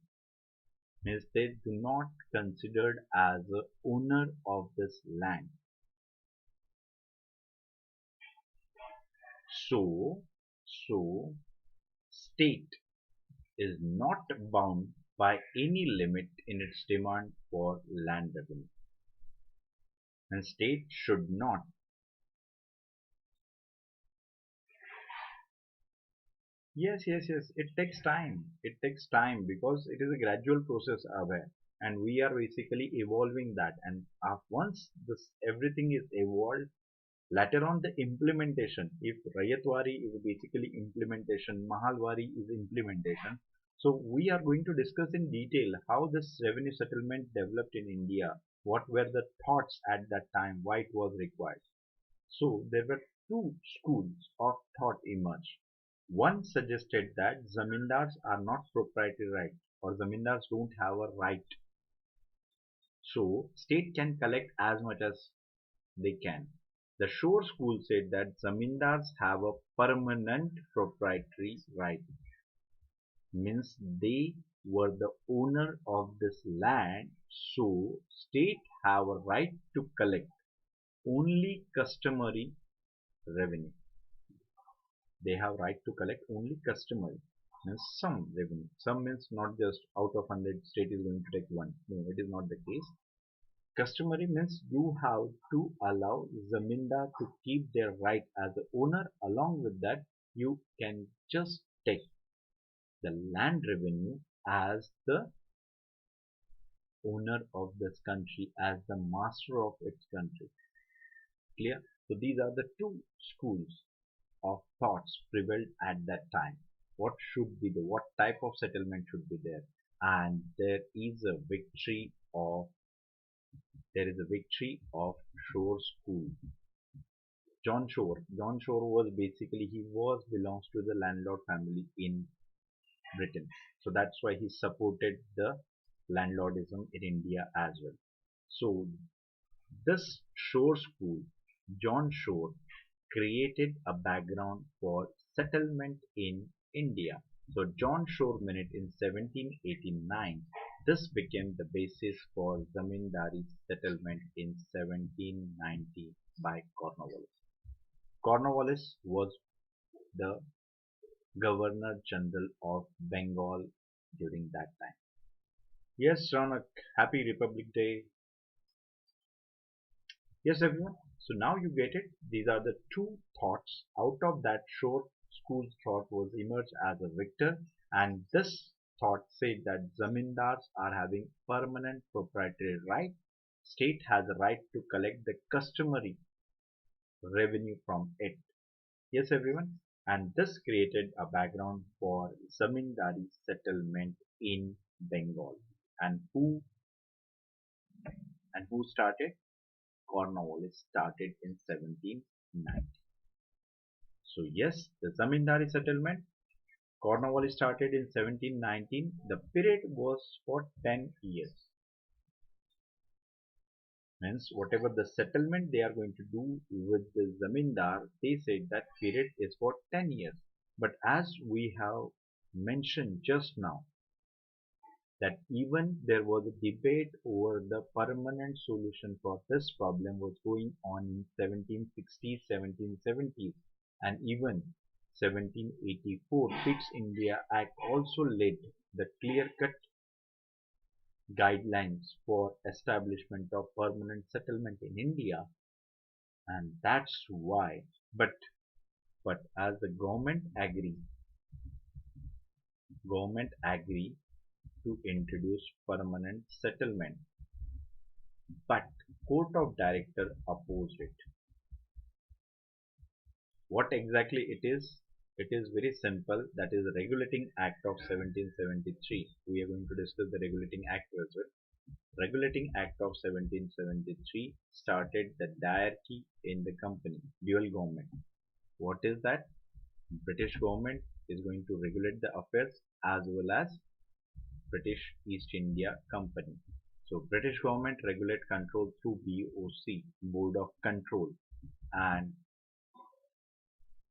Means they do not considered as a owner of this land. So, so state is not bound by any limit in its demand for land revenue. And state should not. Yes. It takes time. It takes time because it is a gradual process aware. And we are basically evolving that. And once this everything is evolved, later on the implementation, if Rayatwari is basically implementation, Mahalwari is implementation. So we are going to discuss in detail how this revenue settlement developed in India, what were the thoughts at that time, why it was required. So there were two schools of thought emerged. One suggested that zamindars are not proprietary right or zamindars don't have a right. So state can collect as much as they can. The shore school said that zamindars have a permanent proprietary right. Means they were the owner of this land, so state have a right to collect only customary revenue. They have right to collect only customary, means some revenue. Some means not just out of 100 state is going to take one. No, it is not the case. Customary means you have to allow zamindar to keep their right as the owner. Along with that, you can just take the land revenue as the owner of this country, as the master of its country. Clear? So these are the two schools of thoughts prevailed at that time. What should be the what type of settlement should be there? And there is a victory of Shore School. John Shore. John Shore was basically he was belongs to the landlord family in Britain. So that's why he supported the landlordism in India as well. So this Shore School, John Shore, created a background for settlement in India. So John Shore Minute in 1789. This became the basis for Zamindari settlement in 1790 by Cornwallis. Cornwallis was the Governor General of Bengal during that time. Yes, Ronak, happy Republic Day. Yes, everyone. So now you get it. These are the two thoughts. Out of that short school thought was emerged as a victor, and this thought said that zamindars are having permanent proprietary right. State has a right to collect the customary revenue from it. Yes, everyone. And this created a background for zamindari settlement in Bengal. And who started? Cornwallis started in 1790. So yes, the Zamindari settlement, Cornwallis started in 1719. The period was for 10 years. Means whatever the settlement they are going to do with the Zamindar, they said that period is for 10 years. But as we have mentioned just now, that even there was a debate over the permanent solution for this problem was going on in 1760s, 1770s, and even 1784 Pitt's India Act also laid the clear-cut guidelines for establishment of permanent settlement in India, and that's why. But as the government agree to introduce permanent settlement, but court of director opposed it. What exactly it is? It is very simple. That is the Regulating Act of 1773. We are going to discuss the Regulating Act as well. Regulating Act of 1773 started the diarchy in the company, dual government. What is that? British government is going to regulate the affairs as well as British East India Company. So British government regulate control through BOC, Board of Control, and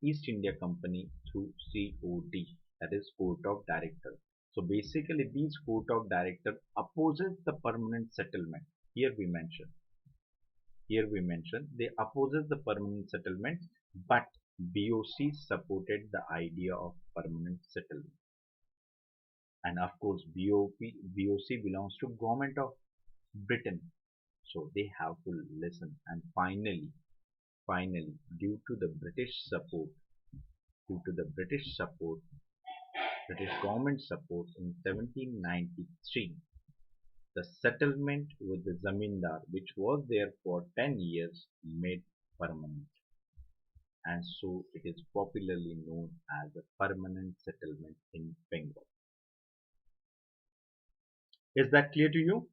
East India Company through COD, that is Court of Director. So basically these Court of Director opposes the permanent settlement. Here we mention, they opposes the permanent settlement, but BOC supported the idea of permanent settlement. And of course BOC belongs to government of Britain. So they have to listen. And finally, due to the British support, British government support in 1793, the settlement with the Zamindar, which was there for 10 years, made permanent. And so it is popularly known as a permanent settlement in Bengal. Is that clear to you?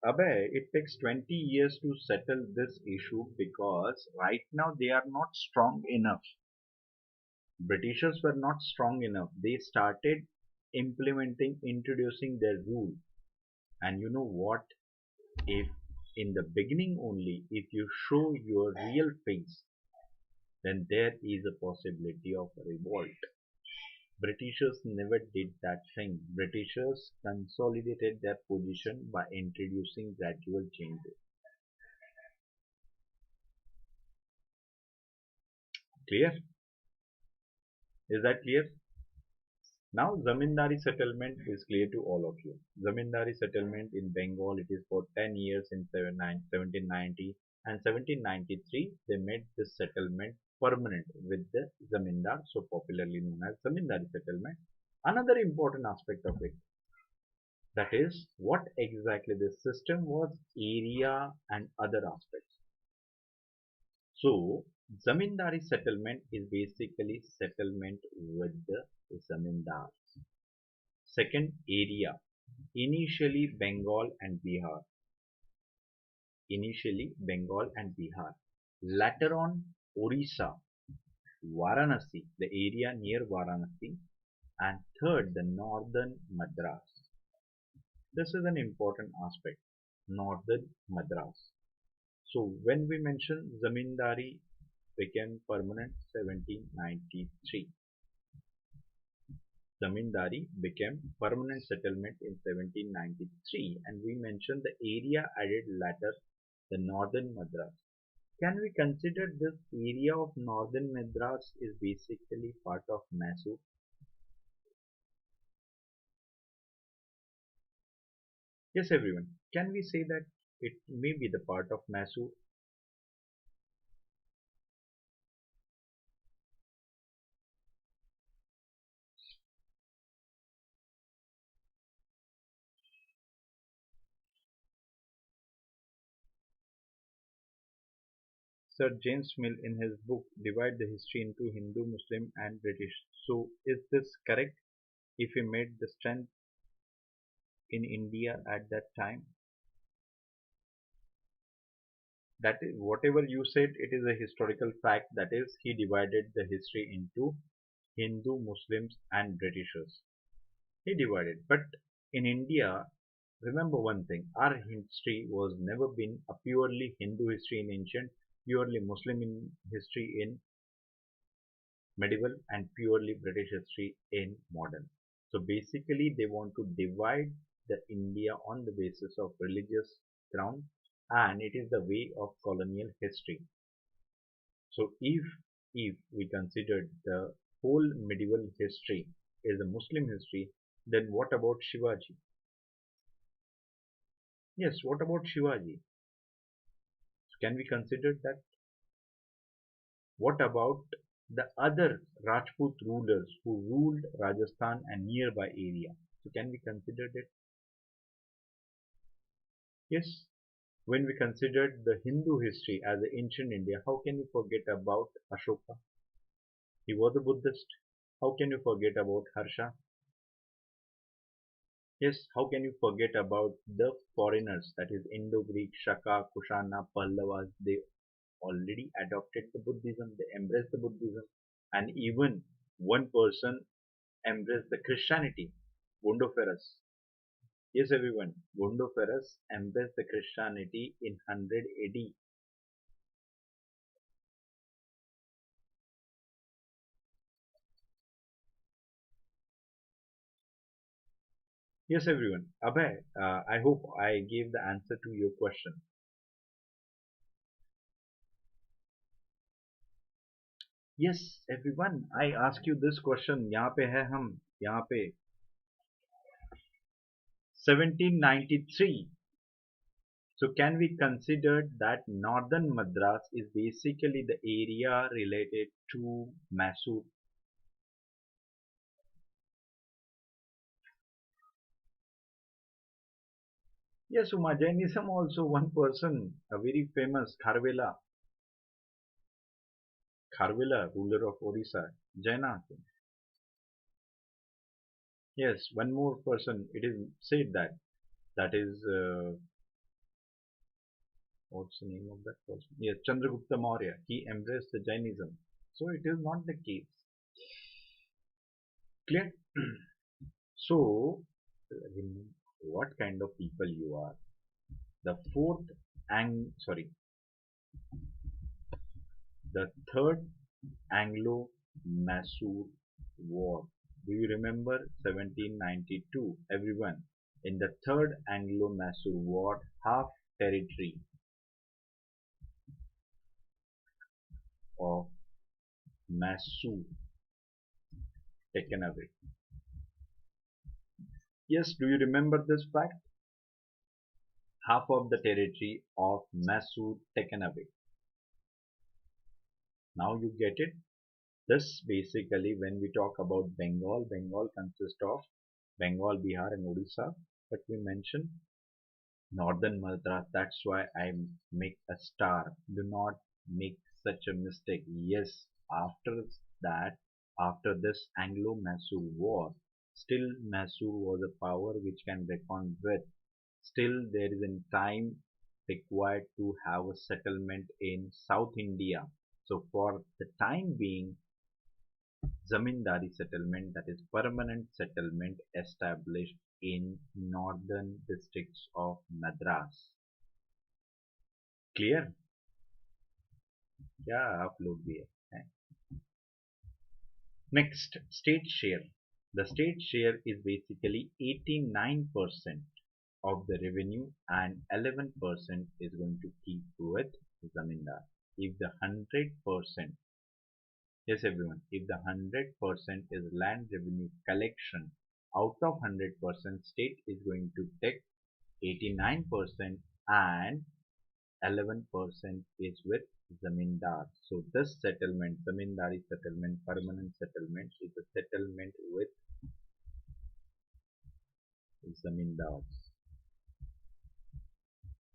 Abhay, it takes 20 years to settle this issue because right now they are not strong enough. Britishers were not strong enough. They started introducing their rule. And you know what? If in the beginning only, if you show your real face, then there is a possibility of a revolt. Britishers never did that thing. Britishers consolidated their position by introducing gradual changes. Clear? Is that clear? Now Zamindari settlement is clear to all of you. Zamindari settlement in Bengal, it is for 10 years in 1790 and 1793 they made this settlement permanent with the Zamindar, so popularly known as Zamindari settlement. Another important aspect of it, That is, what exactly this system was, area and other aspects. So, zamindari settlement is basically settlement with the zamindars. Second, area. Initially Bengal and Bihar. Initially Bengal and Bihar. Later on, Orissa, Varanasi, the area near Varanasi, and third, the northern Madras. This is an important aspect, northern Madras. So when we mention Zamindari became permanent 1793. Zamindari became permanent settlement in 1793, and we mentioned the area added later, the northern Madras. Can we consider this area of northern Madras is basically part of Mysore? Yes, everyone. Can we say that it may be the part of Mysore? Sir James Mill in his book divide the history into Hindu, Muslim and British. So is this correct if he made the strength in India at that time? That is, whatever you said, it is a historical fact. That is, he divided the history into Hindu, Muslims and Britishers. He divided. But in India, remember one thing, our history was never been a purely Hindu history in ancient, purely Muslim history in medieval and purely British history in modern. So basically they want to divide the India on the basis of religious ground, and it is the way of colonial history. So if we consider the whole medieval history is a Muslim history, then what about Shivaji? Yes, what about Shivaji? Can we consider that? What about the other Rajput rulers who ruled Rajasthan and nearby area? So can we consider it? Yes. When we considered the Hindu history as ancient India, how can you forget about Ashoka? He was a Buddhist. How can you forget about Harsha? Yes, how can you forget about the foreigners, that is Indo-Greek, Shaka, Kushana, Pallavas? They already adopted the Buddhism, they embraced the Buddhism, and even one person embraced the Christianity, Bondoferus. Yes, everyone, Bondoferus embraced the Christianity in 100 AD. Yes, everyone. Abhay, I hope I gave the answer to your question. Yes, everyone. I ask you this question. यहाँ पे है हम यहाँ पे 1793. So can we consider that northern Madras is basically the area related to Mysore? Yes, Uma Jainism also one person, a very famous Kharvela, ruler of Orissa, Jaina. Yes, one more person. It is said that that is what's the name of that person? Yes, Chandragupta Maurya. He embraced the Jainism. So it is not the case. Clear? So, what kind of people you are? The the third Anglo-Mysore War. Do you remember 1792? Everyone, in the third Anglo-Mysore War, half territory of Mysore taken away. Yes, do you remember this fact? Half of the territory of Mysore taken away. Now you get it. This basically, when we talk about Bengal, Bengal consists of Bengal, Bihar and Odisha. but we mentioned Northern Madras. That's why I make a star. Do not make such a mistake. Yes, that, after this Anglo-Mysore war, still Mysore was a power which can reckon with. Still, there is a time required to have a settlement in South India. So, for the time being, zamindari settlement, that is permanent settlement, established in northern districts of Madras. Clear? क्या आप लोग भी है. Next, state share. The state share is basically 89% of the revenue and 11% is going to keep with zamindar. If the 100%, yes everyone, if the 100% is land revenue collection, out of 100%, state is going to take 89% and 11% is with zamindar. So this settlement, zamindari settlement, permanent settlement, is a settlement with zamindars.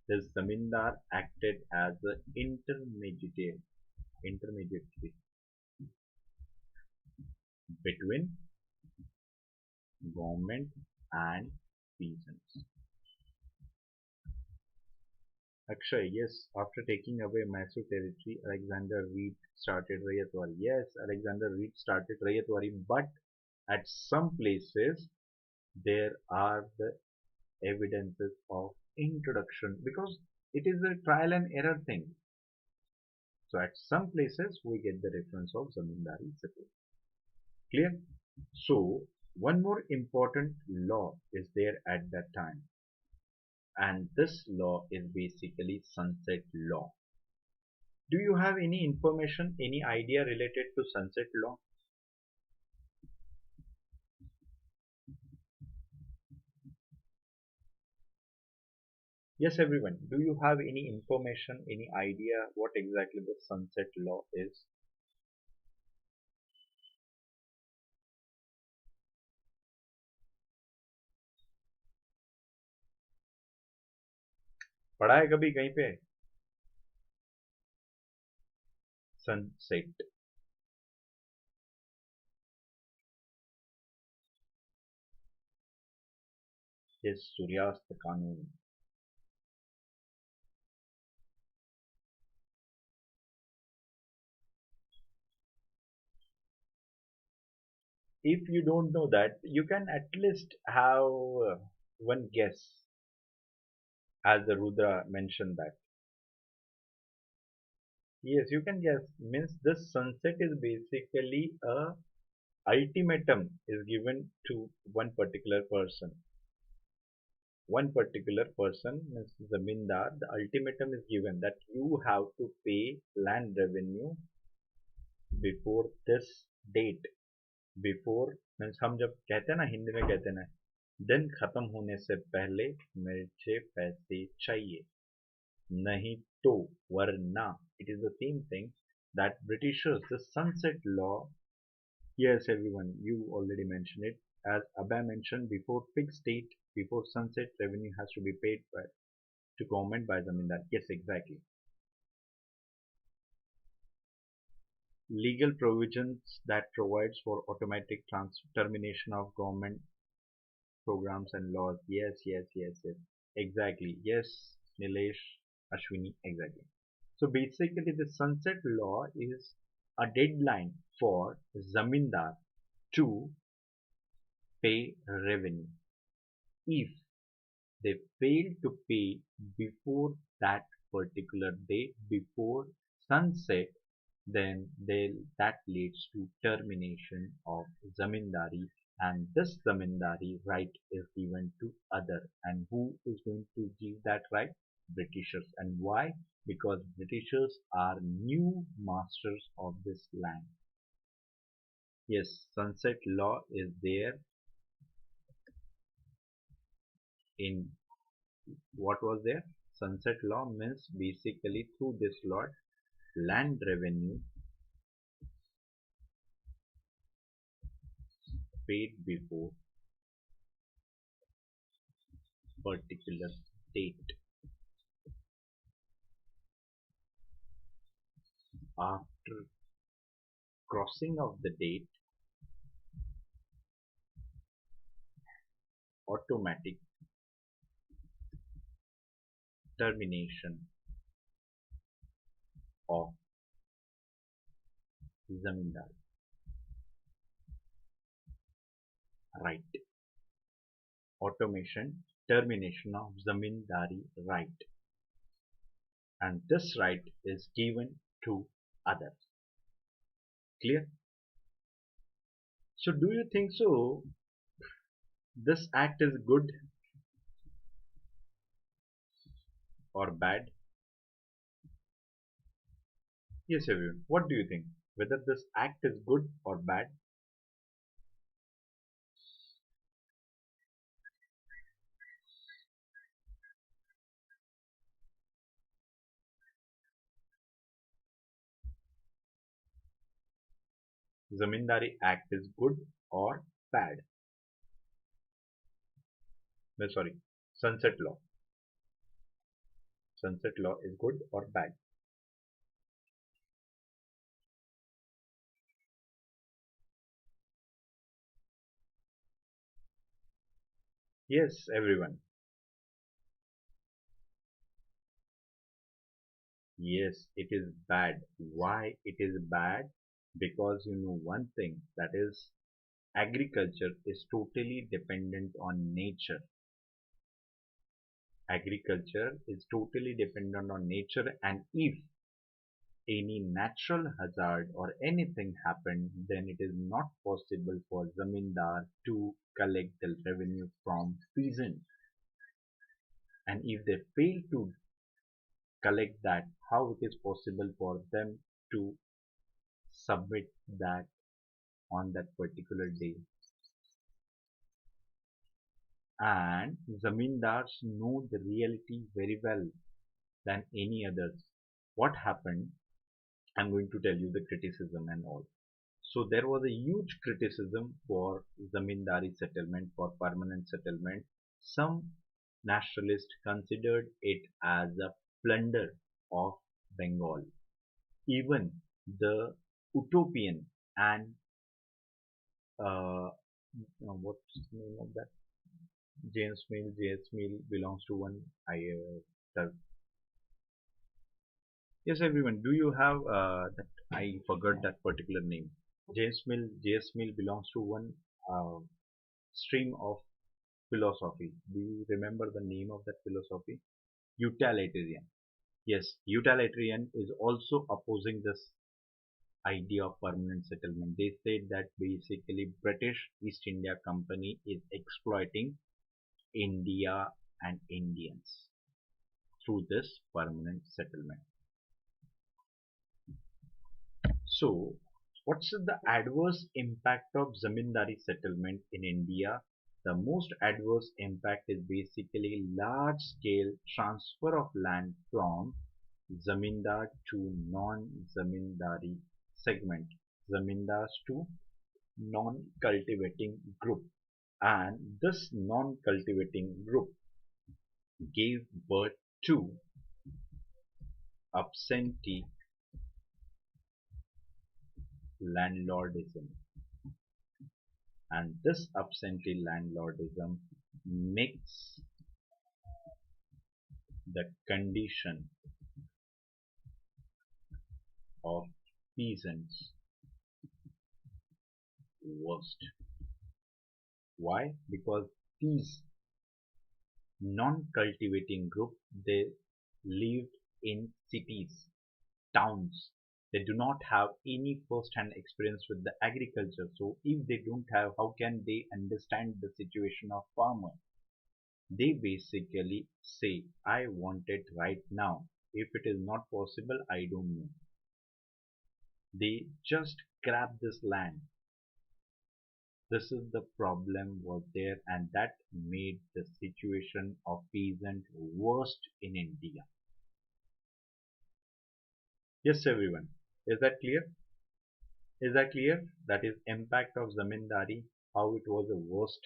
This zamindar acted as an intermediary between government and peasants. Akshay, yes, after taking away Mysore territory, Alexander Reed started Rayatwari. Yes, Alexander Reed started Rayatwari, but at some places there are the evidences of introduction because it is a trial and error thing. So at some places we get the reference of Zamindari settlement. Clear? So one more important law is there at that time, and this law is basically sunset law. Do you have any information, any idea related to sunset law? Yes, everyone. Do you have any information, any idea what exactly the sunset law is? पढ़ा है कभी कहीं पे? Sunset. Yes, सूर्यास्त कानून. If you don't know that, you can at least have one guess, as the Rudra mentioned that. Yes, you can guess. Means this sunset is basically a ultimatum is given to one particular person. One particular person, means zamindar, the ultimatum is given that you have to pay land revenue before this date. Before means हम जब कहते हैं ना, हिंदी में कहते हैं ना, दिन खत्म होने से पहले मुझे पैसे चाहिए, नहीं तो वरना. It is the same thing that Britishers, the sunset law. Yes, everyone, you already mentioned it. As Abhay mentioned, before fixed date, before sunset, revenue has to be paid by, to government by zamindar. Yes, exactly. Legal provisions that provides for automatic termination of government programs and laws. Yes, yes, yes, yes. Exactly. Yes, Nilesh, Ashwini, exactly. So basically, the sunset law is a deadline for zamindar to pay revenue. If they fail to pay before that particular date, before sunset, then that leads to termination of zamindari, and this zamindari right is given to other. And who is going to give that right? Britishers. And why? Because Britishers are new masters of this land. Yes, sunset law is there in what was there? Sunset law means basically through this law, land revenue paid before particular date. After crossing of the date, automatic termination of zamindar right. Automation termination of zamindari right, and this right is given to others. Clear? So do you think so this act is good or bad? Yes, everyone. What do you think? Whether this act is good or bad? Zamindari act is good or bad? No, sorry. Sunset law. Sunset law is good or bad? Yes, everyone. Yes, it is bad. Why it is bad? Because you know one thing, that is agriculture is totally dependent on nature. Agriculture is totally dependent on nature, and if any natural hazard or anything happened, then it is not possible for zamindar to collect the revenue from peasant. And if they fail to collect that, how it is possible for them to submit that on that particular day? And zamindars know the reality very well than any others. What happened? I'm going to tell you the criticism and all. So there was a huge criticism for zamindari settlement, for permanent settlement. Some nationalists considered it as a plunder of Bengal. Even the utopian and what's the name of that? James Mill belongs to one. Yes, everyone. Do you have that? I forgot that particular name. J.S. Mill belongs to one uh, stream of philosophy. Do you remember the name of that philosophy? Utilitarian. Yes, utilitarian is also opposing this idea of permanent settlement. They said that basically British East India Company is exploiting India and Indians through this permanent settlement. So, what's the adverse impact of zamindari settlement in India? The most adverse impact is basically large scale transfer of land from zamindar to non-zamindari segment, zamindars to non-cultivating group, and this non-cultivating group gave birth to absentee landlordism, and this absentee landlordism makes the condition of peasants worst. Why? Because these non-cultivating group, they lived in cities, towns. They do not have any first-hand experience with the agriculture. So if they don't have, how can they understand the situation of farmer? They basically say, I want it right now. If it is not possible, I don't know. They just grab this land. This is the problem was there, and that made the situation of peasant worst in India. Yes, everyone. Is that clear? Is that clear? That is impact of zamindari, how it was the worst.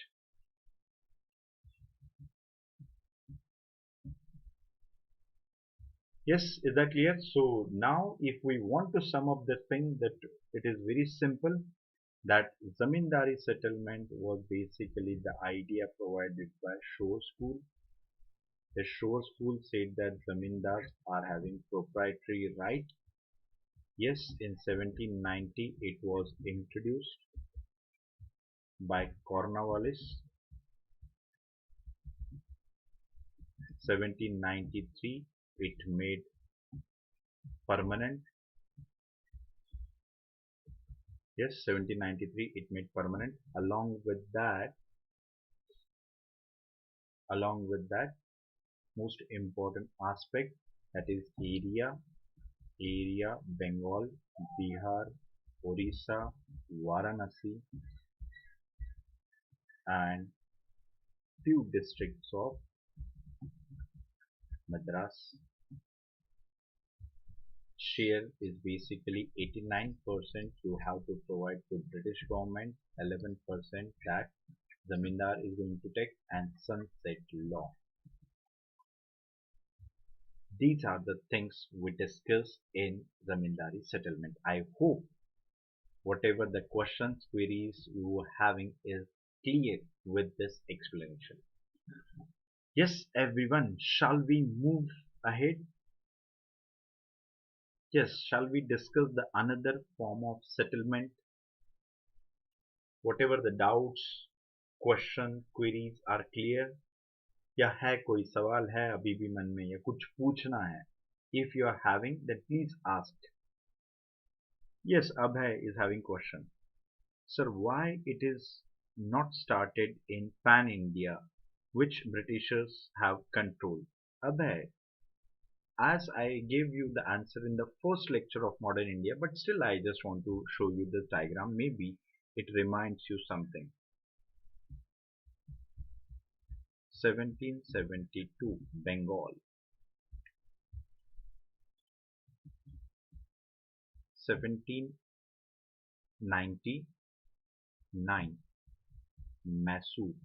Yes, is that clear? So now if we want to sum up the thing, that it is very simple, that zamindari settlement was basically the idea provided by Shore School. The Shore School said that zamindars are having proprietary right. Yes, in 1790 it was introduced by Cornwallis. 1793 it made permanent. Yes, 1793 it made permanent. Along with that, most important aspect, that is area Bengal, Bihar, Orissa, Varanasi, and few districts of Madras. Share is basically 89% you have to provide to British government, 11% that Zamindar is going to take, and sunset law. These are the things we discussed in Zamindari settlement. I hope whatever the questions, queries you are having is clear with this explanation. Yes, everyone, shall we move ahead? Yes, shall we discuss the another form of settlement? Whatever the doubts, question, queries are clear, या है कोई सवाल है अभी भी मन में या कुछ पूछना है? If you are having, then please ask. Yes, Abhay is having question. Sir, why it is not started in Pan India, which Britishers have control? Abhay, as I gave you the answer in the first lecture of modern India, but still I just want to show you this diagram. Maybe it reminds you something. 1772 Bengal, 1799 Mysore,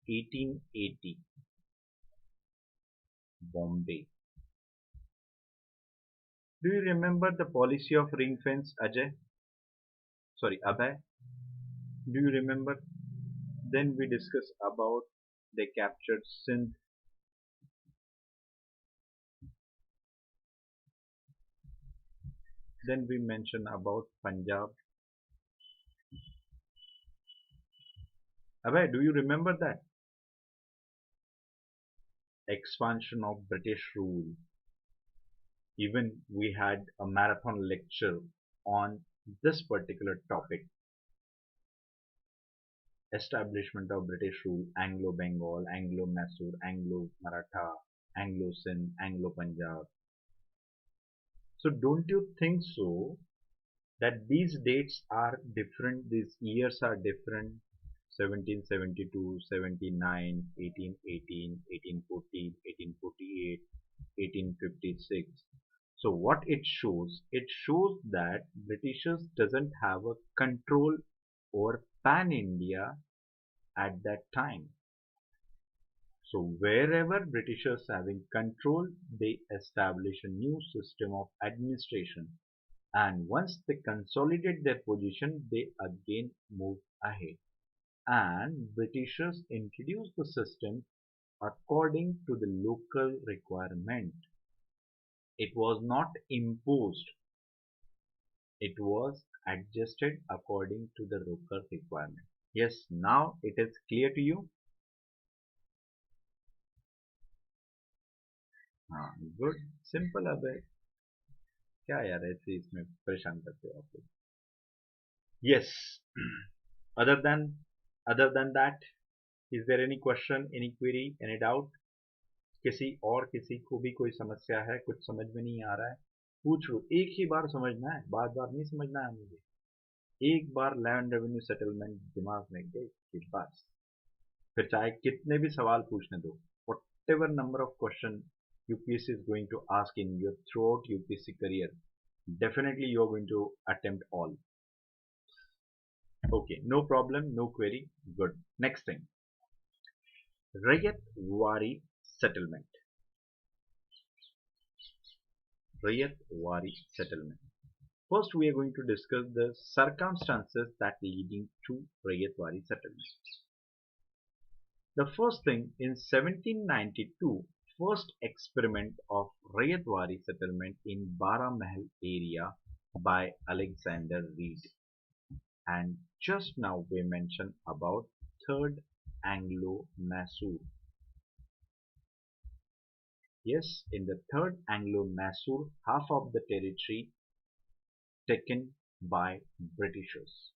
1880 Bombay. Do you remember the policy of ring fence, Ajay? Sorry, Abhay. Do you remember? Then we discuss about they captured Sindh. Then we mention about Punjab. Abhay, do you remember that? Expansion of British rule. Even we had a marathon lecture on this particular topic. Establishment of British rule, Anglo-Bengal, Anglo-Mysore, Anglo-Maratha, Anglo-Sindh, Anglo-Punjab. So don't you think so that these dates are different, these years are different? 1772, 79, 1818, 1814, 1848, 1856. So what it shows? It shows that Britishers doesn't have a control over Pan India at that time. So wherever Britishers having control, they establish a new system of administration, and once they consolidate their position, they again move ahead. And Britishers introduce the system according to the local requirement. It was not imposed, it was adjusted according to the local requirement. Yes, now it is clear to you? हाँ, good, simple अब है. क्या यार ऐसे इसमें परेशान करते हो आप लोग? Yes. other than other than that, is there any question, any query, any doubt? किसी और किसी को भी कोई समस्या है, कुछ समझ में नहीं आ रहा है, पूछो. एक ही बार समझना है, बार बार नहीं समझना है मुझे. एक बार लैंड रेवेन्यू सेटलमेंट दिमाग में गए कि बस, फिर चाहे कितने भी सवाल पूछने दो. whatever number of question UPSC is going to ask in your throughout UPSC career, definitely you are going to attempt all. Okay, no problem, no query. Good. Next thing, Rayat Wari settlement. Rayat Wari settlement. First, we are going to discuss the circumstances that leading to Rayat Wari settlement. The first thing, in 1792, first experiment of Rayat Wari settlement in Baramahal area by Alexander Reed. And just now we mentioned about Third Anglo-Mysore. Yes, in the Third Anglo-Mysore, half of the territory taken by Britishers.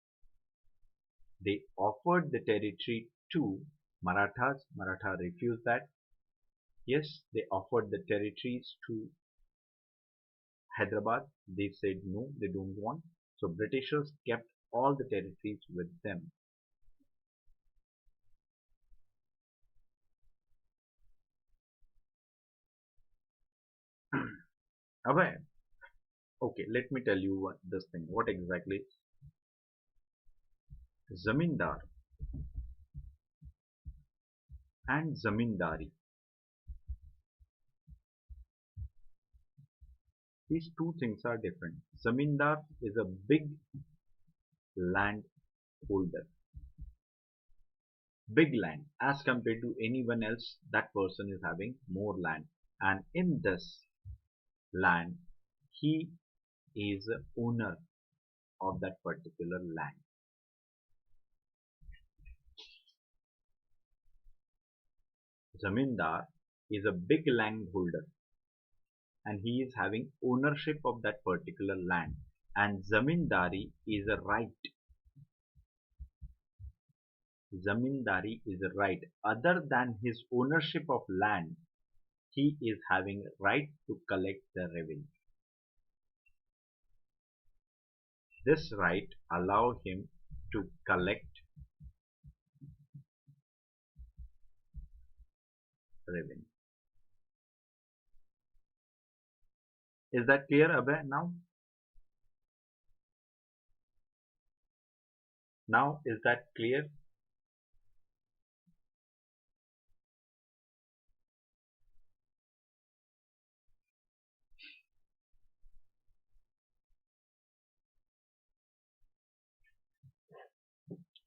They offered the territory to Marathas. Maratha refused that. Yes, they offered the territories to Hyderabad. They said no, they don't want. So Britishers kept all the territories with them. Aware. Okay, let me tell you what this thing. What exactly Zamindar and Zamindari. These two things are different. Zamindar is a big land holder, big land as compared to anyone else. That person is having more land, and in this land, he is a owner of that particular land. Zamindar is a big landholder and he is having ownership of that particular land. And zamindari is a right. Zamindari is a right. Other than his ownership of land, he is having right to collect the revenue. This right allow him to collect revenue. Is that clear, Abhay, now? Now, is that clear?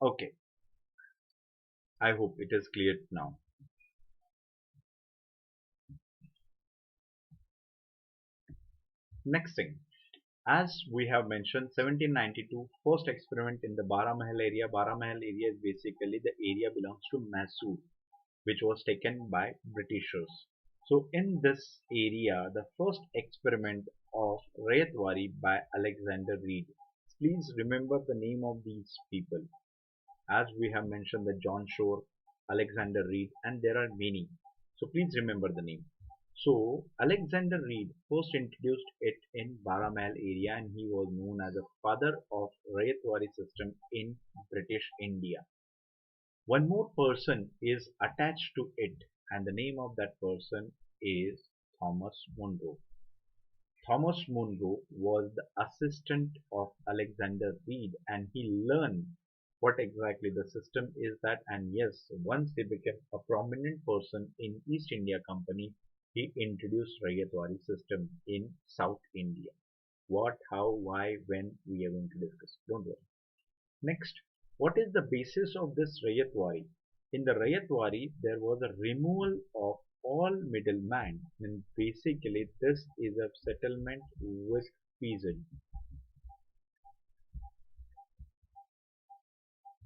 Okay, I hope it is clear now. Next thing, as we have mentioned, 1792 first experiment in the Baramahal area. Baramahal area is basically the area belongs to Mysore, which was taken by Britishers. So in this area, the first experiment of Rayatwari by Alexander Reed. Please remember the name of these people. As we have mentioned, the John Shore, Alexander Reed, and there are many. So please remember the name. So Alexander Reed first introduced it in Baramal area and he was known as the father of Rayatwari system in British India. One more person is attached to it and the name of that person is Thomas Munro. Thomas Munro was the assistant of Alexander Reed and he learned what exactly the system is that, and yes, once he became a prominent person in East India Company, he introduced Rayatwari system in South India. What, how, why, when, we are going to discuss. Don't worry. Next, what is the basis of this Rayatwari? In the Rayatwari, there was a removal of all middlemen, and basically this is a settlement with peasant.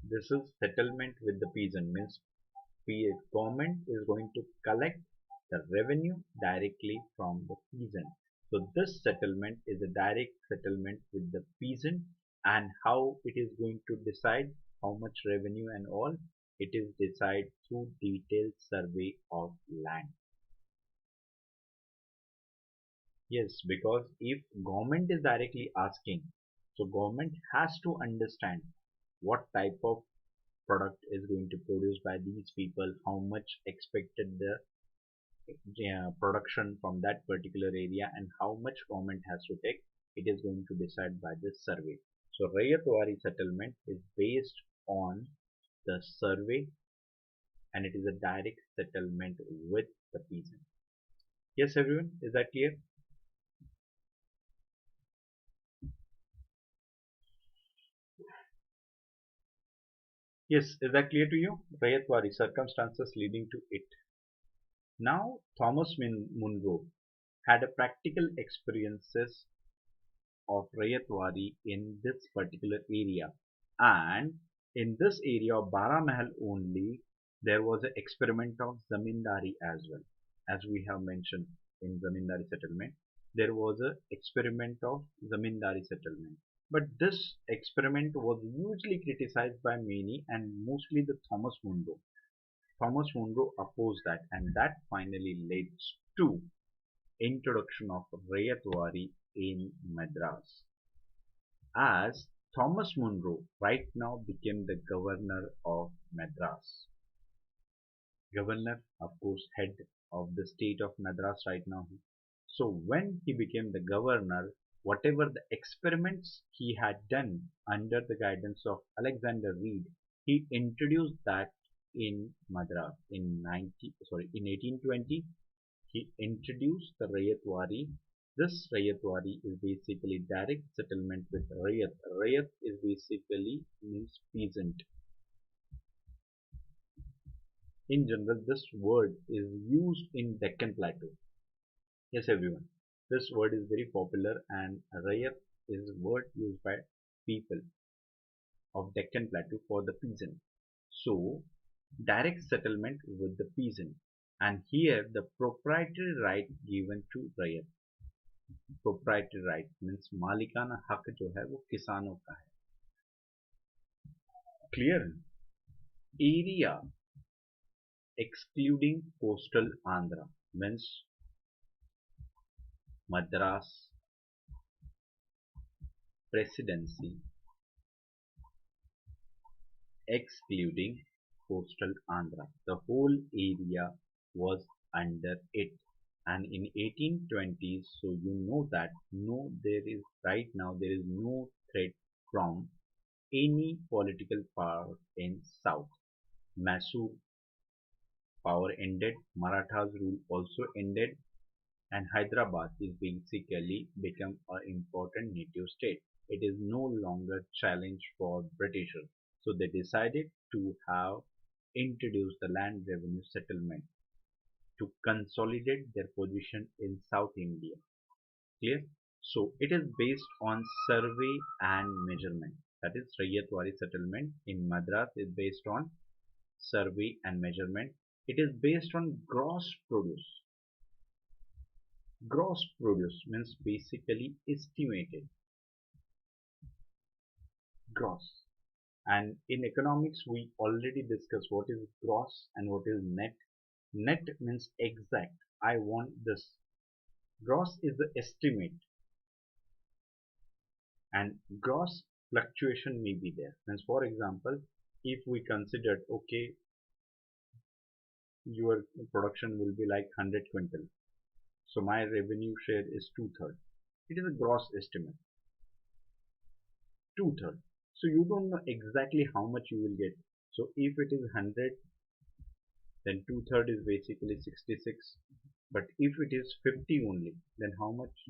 This is settlement with the peasant, means government is going to collect the revenue directly from the peasant. So this settlement is a direct settlement with the peasant, and how it is going to decide how much revenue and all, it is decided through detailed survey of land. Yes, because if government is directly asking, so government has to understand what type of product is going to produce by these people, how much expected the production from that particular area and how much government has to take, it is going to decide by this survey. So Rayatwari settlement is based on the survey and it is a direct settlement with the peasant. Yes, everyone, is that clear? Yes, is that clear to you? Rayatwari, circumstances leading to it. Now, Thomas Munro had a practical experiences of Rayatwari in this particular area, and in this area of Baramahal only there was an experiment of Zamindari as well. As we have mentioned in Zamindari settlement, there was a experiment of Zamindari settlement. But this experiment was hugely criticized by many and mostly the Thomas Munro. Thomas Munro opposed that, and that finally led to introduction of Rayatwari in Madras, as Thomas Munro right now became the governor of Madras. Governor, of course, head of the state of Madras right now. So when he became the governor, whatever the experiments he had done under the guidance of Alexander Reed, he introduced that in Madras in 1820. He introduced the Rayatwari. This Rayatwari is basically direct settlement with Rayat. Rayat is basically means peasant. In general, this word is used in Deccan Plateau. Yes, everyone. This word is very popular, and Rayat is a word used by people of Deccan Plateau for the peasant. So, direct settlement with the peasant. And here the proprietary right given to Rayat. Proprietary right means मालिकाना हक जो है वो किसानों का है. Clear. Area excluding coastal Andhra means Madras presidency excluding coastal Andhra. The whole area was under it. And in 1820s, so you know that no, there is right now there is no threat from any political power in south. Mysore power ended, Marathas rule also ended, and Hyderabad is basically become an important native state. It is no longer challenge for Britishers. So they decided to have introduced the land revenue settlement to consolidate their position in South India. Clear? So it is based on survey and measurement. That is Rayatwari settlement in Madras is based on survey and measurement. It is based on gross produce. Gross produce means basically estimated gross. And in economics, we already discussed what is gross and what is net. Net means exact. I want this. Gross is the estimate, and gross fluctuation may be there. Means for example, if we considered okay, your production will be like 100 quintal. So my revenue share is 2/3. It is a gross estimate. 2/3. So you don't know exactly how much you will get. So if it is 100, then 2/3 is basically 66. But if it is 50 only, then how much?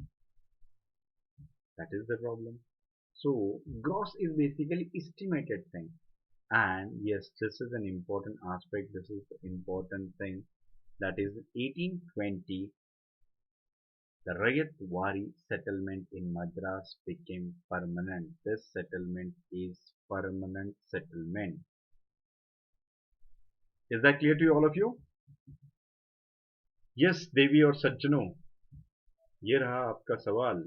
That is the problem. So gross is basically estimated thing. And yes, this is an important aspect. This is the important thing. That is 1820, the Rayatwari settlement in Madras became permanent. This settlement is permanent settlement. Is that clear to all of you? Yes, देवी और सज्जनों, ये रहा आपका सवाल.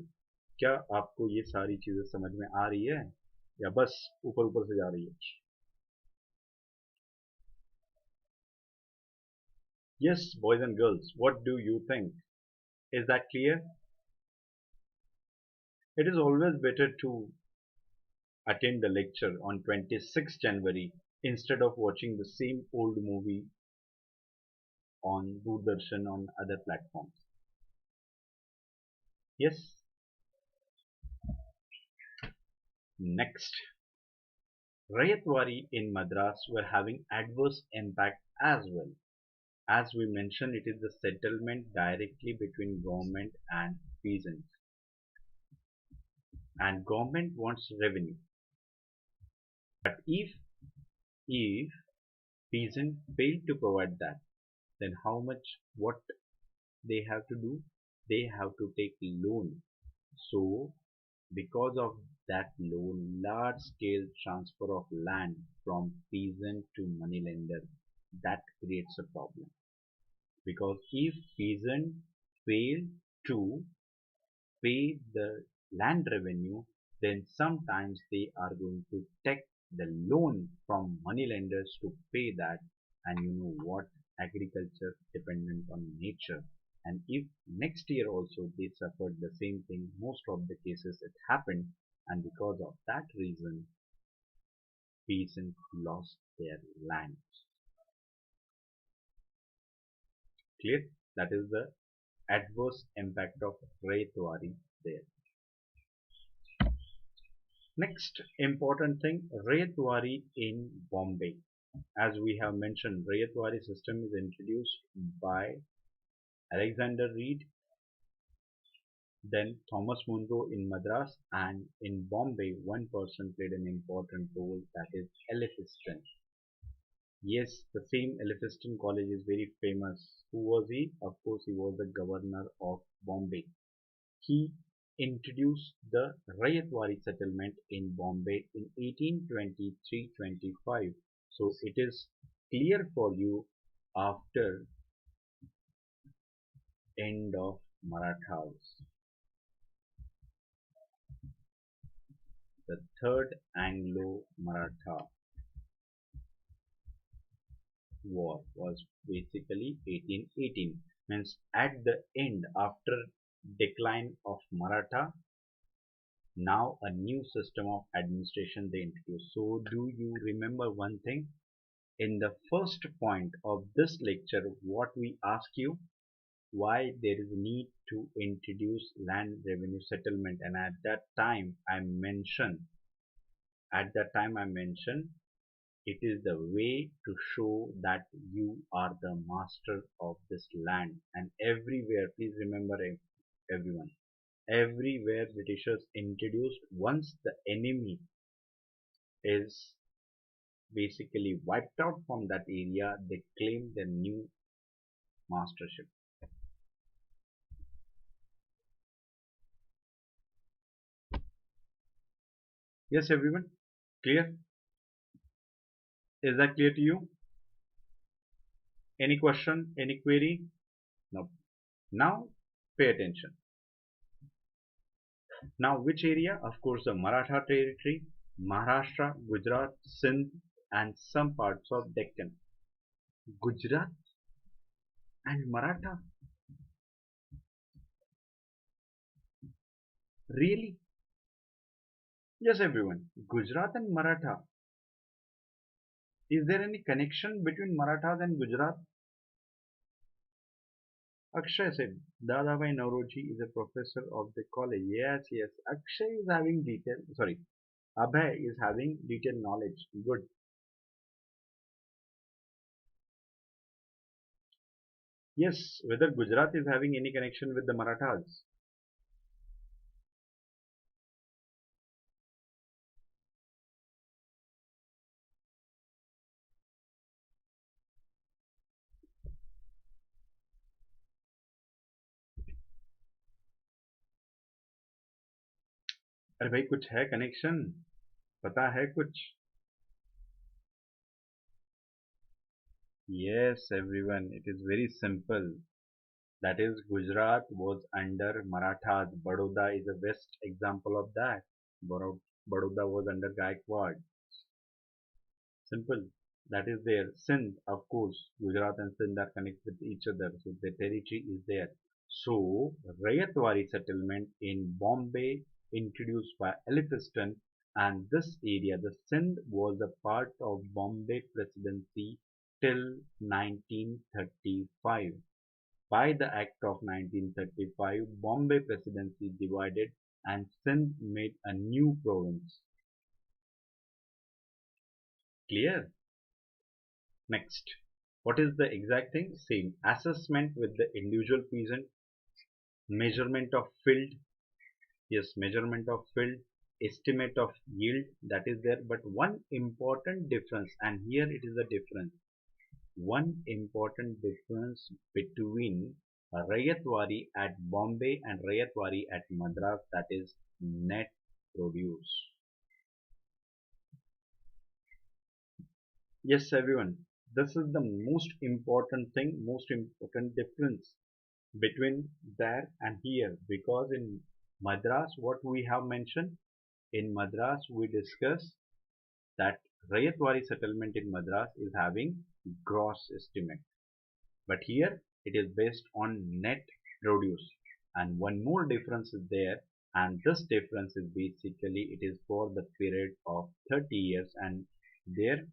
क्या आपको ये सारी चीजें समझ में आ रही है या बस ऊपर ऊपर से जा रही है? Yes, boys and girls, what do you think? Is that clear? It is always better to attend the lecture on 26th January instead of watching the same old movie on Doordarshan on other platforms. Yes. Next, Rayatwari in Madras were having adverse impact as well. As we mentioned, it is the settlement directly between government and peasants, and government wants revenue. But if peasant fail to provide that, then how much what they have to do? They have to take loan. So because of that loan, large scale transfer of land from peasant to moneylender, that creates a problem. Because if peasant fail to pay the land revenue, then sometimes they are going to take the loan from moneylenders to pay that. And you know what? Agriculture dependent on nature. And if next year also they suffered the same thing, most of the cases it happened, and because of that reason, peasants lost their land. Clear? That is the adverse impact of Raytwari there. Next important thing, Raytwari in Bombay. As we have mentioned, Raytwari system is introduced by Alexander Reed, then Thomas Munro in Madras, and in Bombay one person played an important role, that is Elphinstone. Yes, the same Elphinstone College is very famous. Who was he? Of course, he was the governor of Bombay. He introduced the Rayatwari settlement in Bombay in 1823-25. So it is clear for you, after end of Marathas, the third Anglo-Maratha war was basically 1818. Means at the end, after decline of Maratha, now a new system of administration they introduced. So do you remember one thing? In the first point of this lecture, what we ask you, why there is need to introduce land revenue settlement, and at that time I mentioned it is the way to show that you are the master of this land. And everywhere, please remember everyone, everywhere Britishers introduced, once the enemy is basically wiped out from that area, they claim the new mastership. Yes, everyone, clear? Is that clear to you? Any question, any query? No. Now pay attention. Now which area? Of course the Maratha territory, Maharashtra, Gujarat, Sindh, and some parts of Deccan. Gujarat and Maratha? Really? Yes, everyone. Gujarat and Maratha. Is there any connection between Marathas and Gujarat? Akshay said, Dadabhai Nauroji is a professor of the college. Yes, yes. Akshay is having detail. Sorry, Abhay is having detailed knowledge. Good. Yes, whether Gujarat is having any connection with the Marathas? अरे भाई कुछ है connection पता है कुछ Yes, everyone, it is very simple. That is, Gujarat was under Marathas. Baroda is a best example of that. Baroda was under Gaikwad. Simple. That is there. Sindh, of course, Gujarat and Sindh are connected with each other, so the territory is there. So, Rayatwari settlement in Bombay introduced by Elphinstone, and this area, the Sindh, was a part of Bombay Presidency till 1935. By the Act of 1935, Bombay Presidency divided and Sindh made a new province. Clear? Next. What is the exact thing? Same. Assessment with the individual peasant, measurement of field, yes, measurement of field, estimate of yield, that is there. But one important difference, and here it is a difference. One important difference between Rayatwari at Bombay and Rayatwari at Madras, that is net produce. Yes, everyone, this is the most important thing, most important difference between there and here, because in Madras, what we have mentioned, in Madras we discuss that Rayatwari settlement in Madras is having gross estimate, but here it is based on net produce. And one more difference is there, and this difference is basically it is for the period of 30 years, and there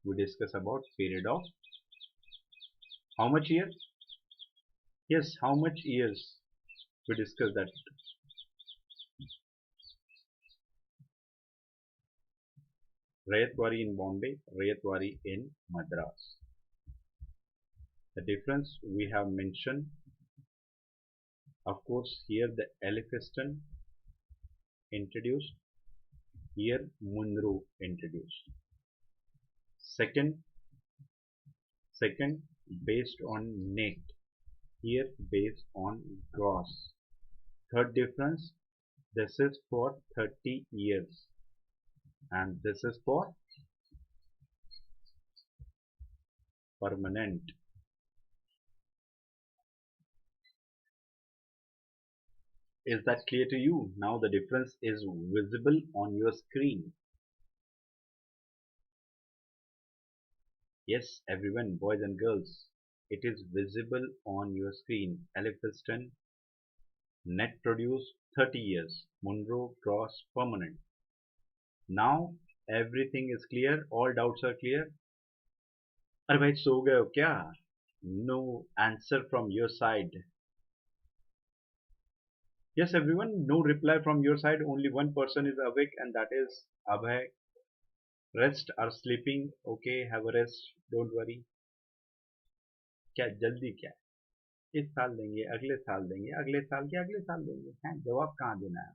we discuss about period of how much years? Yes, how much years? We discuss that. Rayatwari in Bombay, Rayatwari in Madras. The difference we have mentioned, of course, here the Elphinstone introduced, here Munro introduced. Second, based on net, here based on gross. Third difference, this is for 30 years and this is for permanent. Is that clear to you? Now the difference is visible on your screen. Yes, everyone, boys and girls, it is visible on your screen. Elphinstone, net produce 30 years. Munro, gross, permanent. Now everything is clear. All doubts are clear. अरे भाई सो गए हो क्या? No answer from your side. Yes, everyone, no reply from your side. Only one person is awake, and that is Abhay. Rest or sleeping. Okay, have a rest. Don't worry. क्या जल्दी क्या? इस साल देंगे, अगले साल देंगे, अगले साल के अगले साल देंगे, हैं? जवाब कहाँ देना है?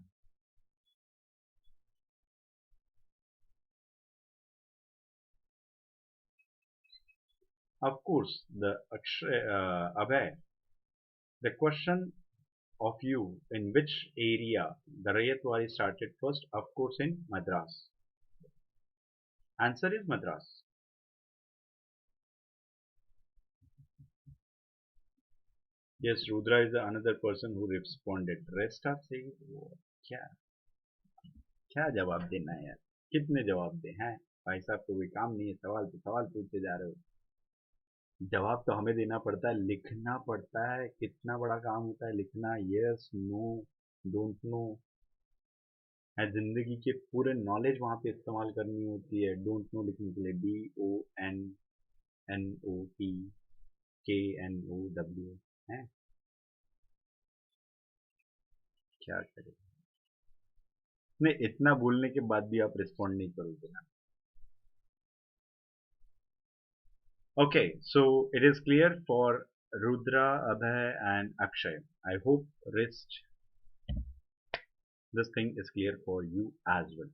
Of course, the Abhay, the question of you, in which area the Rayatwari started first? Of course, in Madras. Answer is Madras. Yes, Rudra is another person who responded. Rest are saying, "वो क्या क्या जवाब देना है यार? कितने जवाब दे हैं? भाई साहब को कोई काम नहीं है, सवाल पे सवाल पूछते जा रहे हो। जवाब तो हमें देना पड़ता है, लिखना पड़ता है। कितना बड़ा काम होता है लिखना। यस, नो, डोंट नो है। जिंदगी के पूरे नॉलेज वहां पे इस्तेमाल करनी होती है डोंट नो लिखने के लिए। DONNOTKNOW है। क्या करें? नहीं, इतना बोलने के बाद भी आप रिस्पॉन्ड नहीं करोगे ना। Okay, so it is clear for Rudra, Abhay and Akshay. I hope rest this thing is clear for you as well.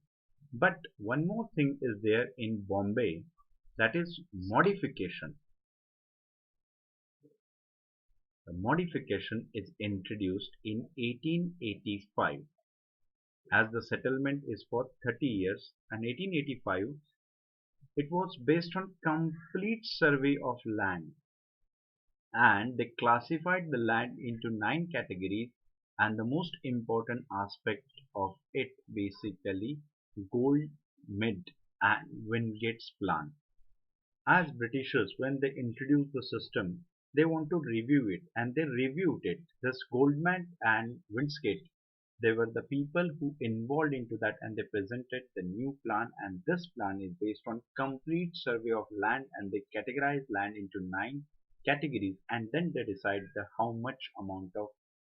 But one more thing is there in Bombay, that is modification. The modification is introduced in 1885 as the settlement is for 30 years, and 1885 it was based on complete survey of land, and they classified the land into 9 categories, and the most important aspect of it basically gold, mid and Wingate's plan. As Britishers, when they introduced the system, they want to review it, and they reviewed it. This Goldman and Windsgate, they were the people who involved into that, and they presented the new plan, and this plan is based on complete survey of land, and they categorize land into 9 categories, and then they decide how much amount of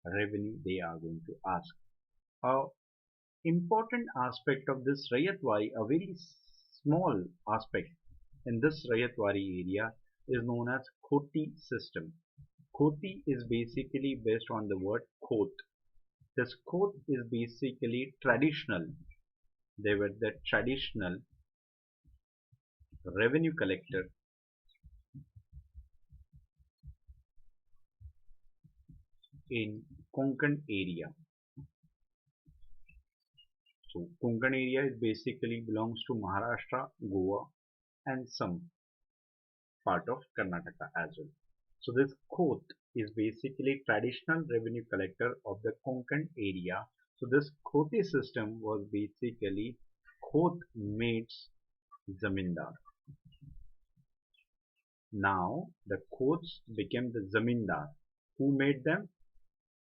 revenue they are going to ask. A important aspect of this Rayatwari, a very small aspect in this Rayatwari area, is known as Khoti system. Khoti is basically based on the word Khot. This Khot is basically traditional. They were the traditional revenue collector in Konkan area. So Konkan area is basically belongs to Maharashtra, Goa, and some part of Karnataka as well. So this Khot is basically traditional revenue collector of the Konkan area. So this Khoti system was basically Khot meets Zamindar. Now the Khots became the Zamindar. Who made them?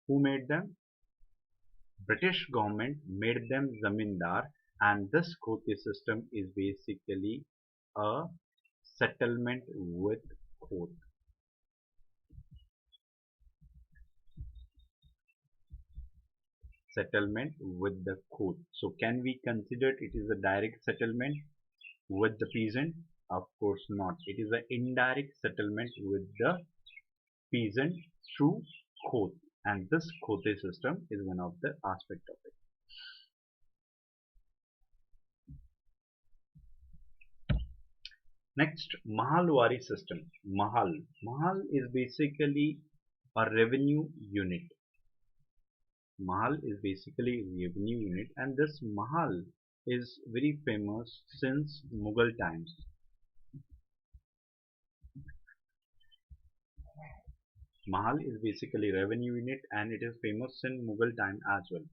Who made them? British government made them Zamindar, and this Khoti system is basically a settlement with Khot. Settlement with the Khot. So can we consider it is a direct settlement with the peasant? Of course not. It is an indirect settlement with the peasant through Khot, and this Khote system is one of the aspect of it. Next, Mahalwari system. Mahal is basically a revenue unit. Mahal is basically a revenue unit, and this Mahal is very famous since Mughal times. Mahal is basically revenue unit, and it is famous in Mughal time as well.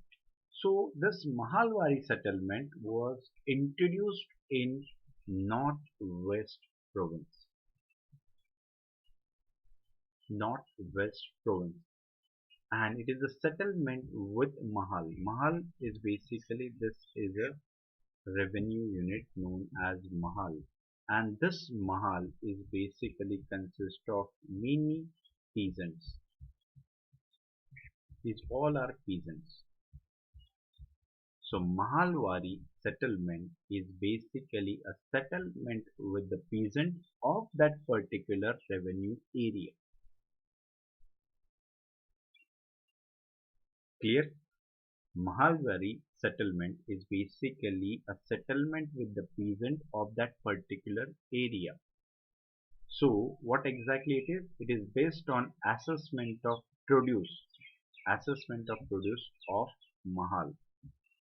So this Mahalwari settlement was introduced in Northwest province. Northwest province, and it is a settlement with Mahal. Mahal is basically, this is a revenue unit known as Mahal, and this Mahal is basically consist of many peasants. These all are peasants. So Mahalwari settlement is basically a settlement with the peasant of that particular revenue area. Clear? Mahalwari settlement is basically a settlement with the peasant of that particular area. So what exactly it is? It is based on assessment of produce. Assessment of produce of Mahal.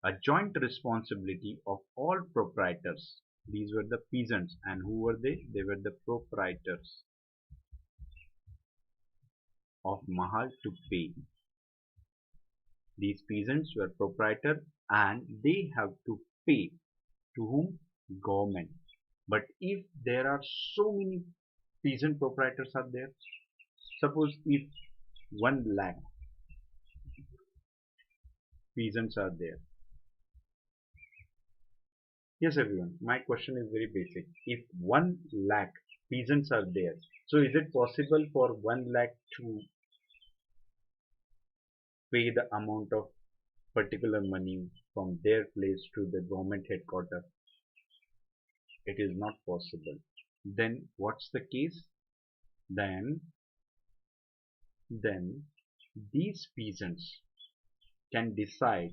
A joint responsibility of all proprietors. These were the peasants, and who were they? They were the proprietors of Mahal to pay. These peasants were proprietor, and they have to pay to whom? Government. But if there are so many peasant proprietors are there, suppose if 1 lakh peasants are there. Yes everyone, my question is very basic. If 1 lakh peasants are there, so is it possible for 1 lakh to pay the amount of particular money from their place to the government headquarters? It is not possible. Then what's the case? Then these peasants can decide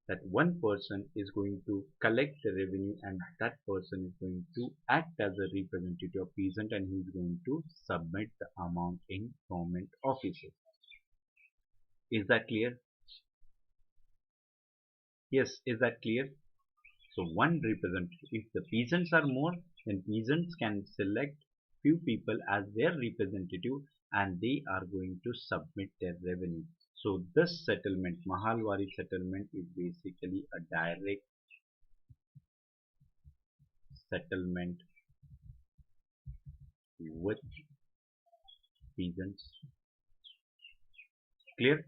that one person is going to collect the revenue, and that person is going to act as a representative of peasant, and he is going to submit the amount in government offices. Is that clear? Yes, is that clear? So one representative, if the peasants are more, then peasants can select few people as their representative, and they are going to submit their revenue. So this settlement, Mahalwari settlement, is basically a direct settlement with peasants. Clear?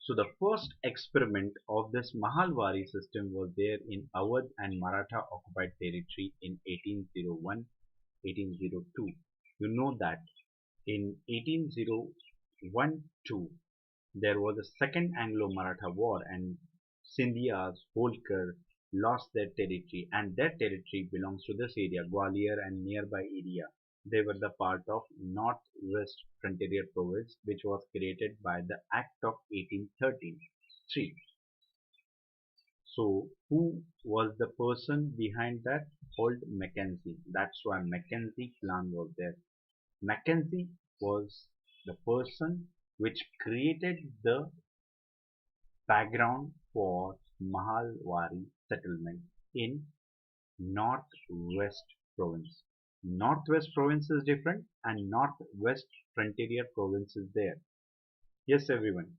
So the first experiment of this Mahalwari system was there in Awadh and Maratha occupied territory in 1801-1802. You know that in 1801-2 there was a second Anglo-Maratha war, and Scindias, Holkar lost their territory, and their territory belongs to this area, Gwalior and nearby area. They were the part of Northwest Frontier Province, which was created by the Act of 1833. So, who was the person behind that? Old Mackenzie. That's why Mackenzie Plan was there. Mackenzie was the person which created the background for Mahalwari settlement in Northwest Province. Northwest Province is different and Northwest Frontier Province is there. Yes, everyone.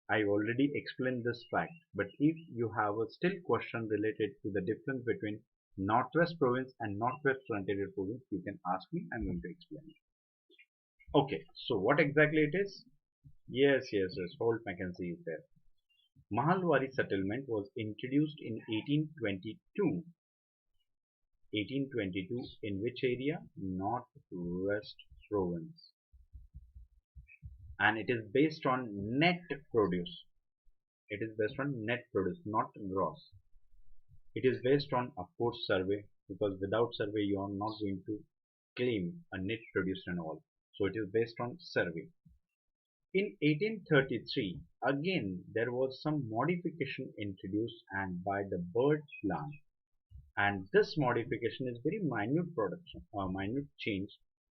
I already explained this fact, but if you have a still question related to the difference between Northwest Province and Northwest Frontier Province, you can ask me. I'm going to explain it. Okay, so what exactly it is? Yes. Old Mackenzie is there. Mahalwari settlement was introduced in 1822. 1822 in which area? Northwest Province. And it is based on net produce. It is based on net produce, not gross. It is based on, of course, survey, because without survey you are not going to claim a net produce and all. So it is based on survey. In 1833, again there was some modification introduced and by the bird plan, and this modification is very minute production or minute change.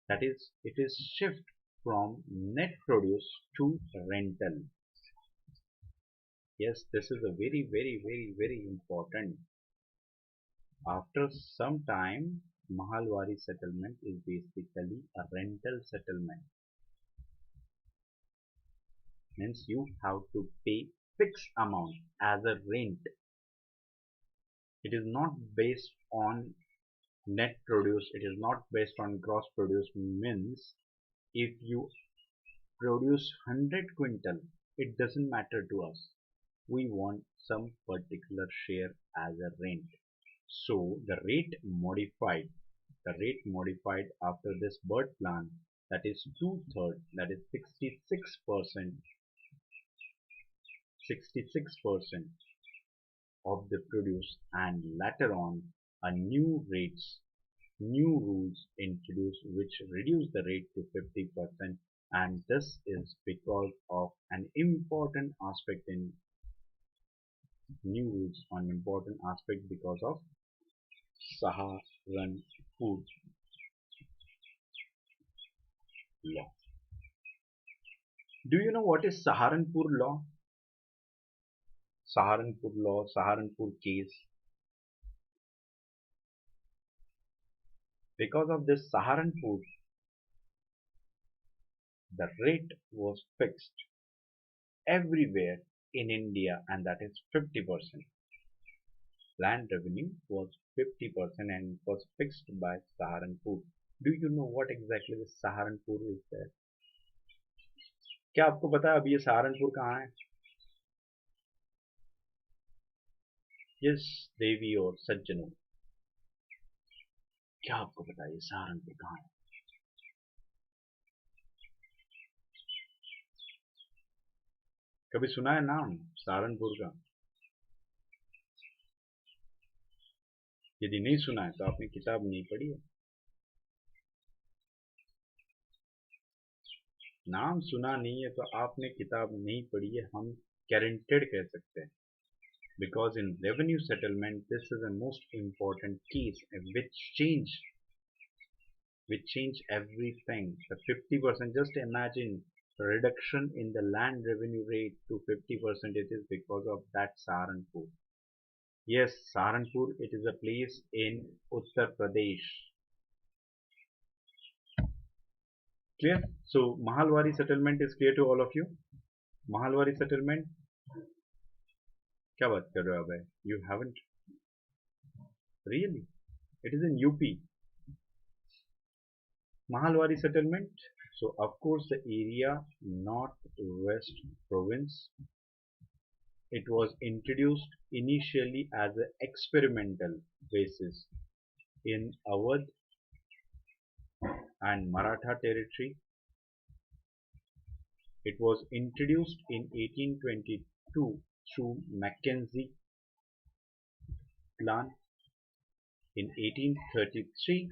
That is, it is shift from net produce to rental. Yes, this is a very important. After some time, Mahalwari settlement is basically a rental settlement. Means you have to pay fixed amount as a rent. It is not based on net produce. It is not based on gross produce. Means if you produce 100 quintal, it doesn't matter to us. We want some particular share as a rent. So the rate modified. The rate modified after this bird plan, that is two-thirds, that is 66%, 66% of the produce, and later on a new rates, new rules introduced which reduce the rate to 50%, and this is because of an important aspect in new rules on important aspect because of Saharanpur law. Do you know what is Saharanpur law? Saharanpur law, Saharanpur case. Because of this Saharanpur, the rate was fixed everywhere in India, and that is 50%. Land revenue was 50% and was fixed by Saharanpur. Do you know what exactly the Saharanpur is there? क्या आपको पता है अब ये सहारनपुर कहाँ है? Yes देवी और सज्जनों, क्या आपको पता है ये सहारनपुर कहाँ है? कभी सुना है नाम सहारनपुर का? यदि नहीं सुना है तो आपने किताब नहीं पढ़ी है. नाम सुना नहीं है तो आपने किताब नहीं पढ़ी है, हम गारंटेड कह सकते हैं. Because in revenue settlement, this is the most important case which change everything. The 50%, just imagine the reduction in the land revenue rate to 50%. It is because of that Saharanpur. Yes, Saharanpur, it is a place in Uttar Pradesh. Clear? So Mahalwari settlement is clear to all of you. Mahalwari settlement, क्या बात कर रहे हो अबे? You haven't really? It is in UP. Mahalwari settlement. So of course the area Northwest Province. It was introduced initially as an experimental basis in Awadh and Maratha territory. It was introduced in 1822 through Mackenzie Plan. In 1833,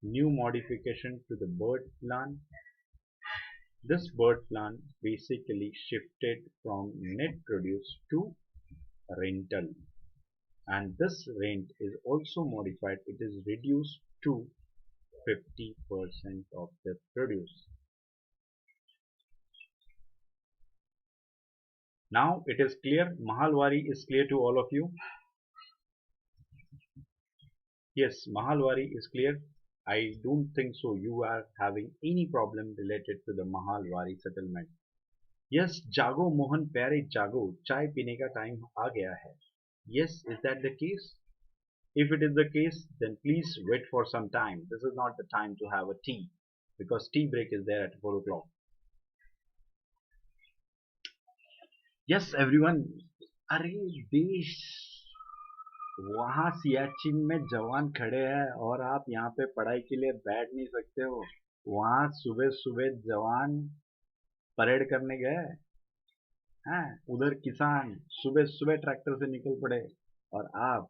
new modification to the bird plan. This bird plan basically shifted from net produce to rental, and this rent is also modified. It is reduced to 50% of the produce. Now it is clear. Mahalwari is clear to all of you. Yes, Mahalwari is clear. I don't think so. You are having any problem related to the Mahalwari settlement. Yes, जागो मोहन प्यारे जागो चाय पीने का time आ गया है. Yes, is that the case? If it is the case, then please wait for some time. This is not the time to have a tea because tea break is there at 4 o'clock. Yes, everyone. अरे देश वहां सियाचिन में जवान खड़े हैं और आप यहाँ पे पढ़ाई के लिए बैठ नहीं सकते हो. वहां सुबह सुबह जवान परेड करने गए हैं, उधर किसान सुबह सुबह ट्रैक्टर से निकल पड़े और आप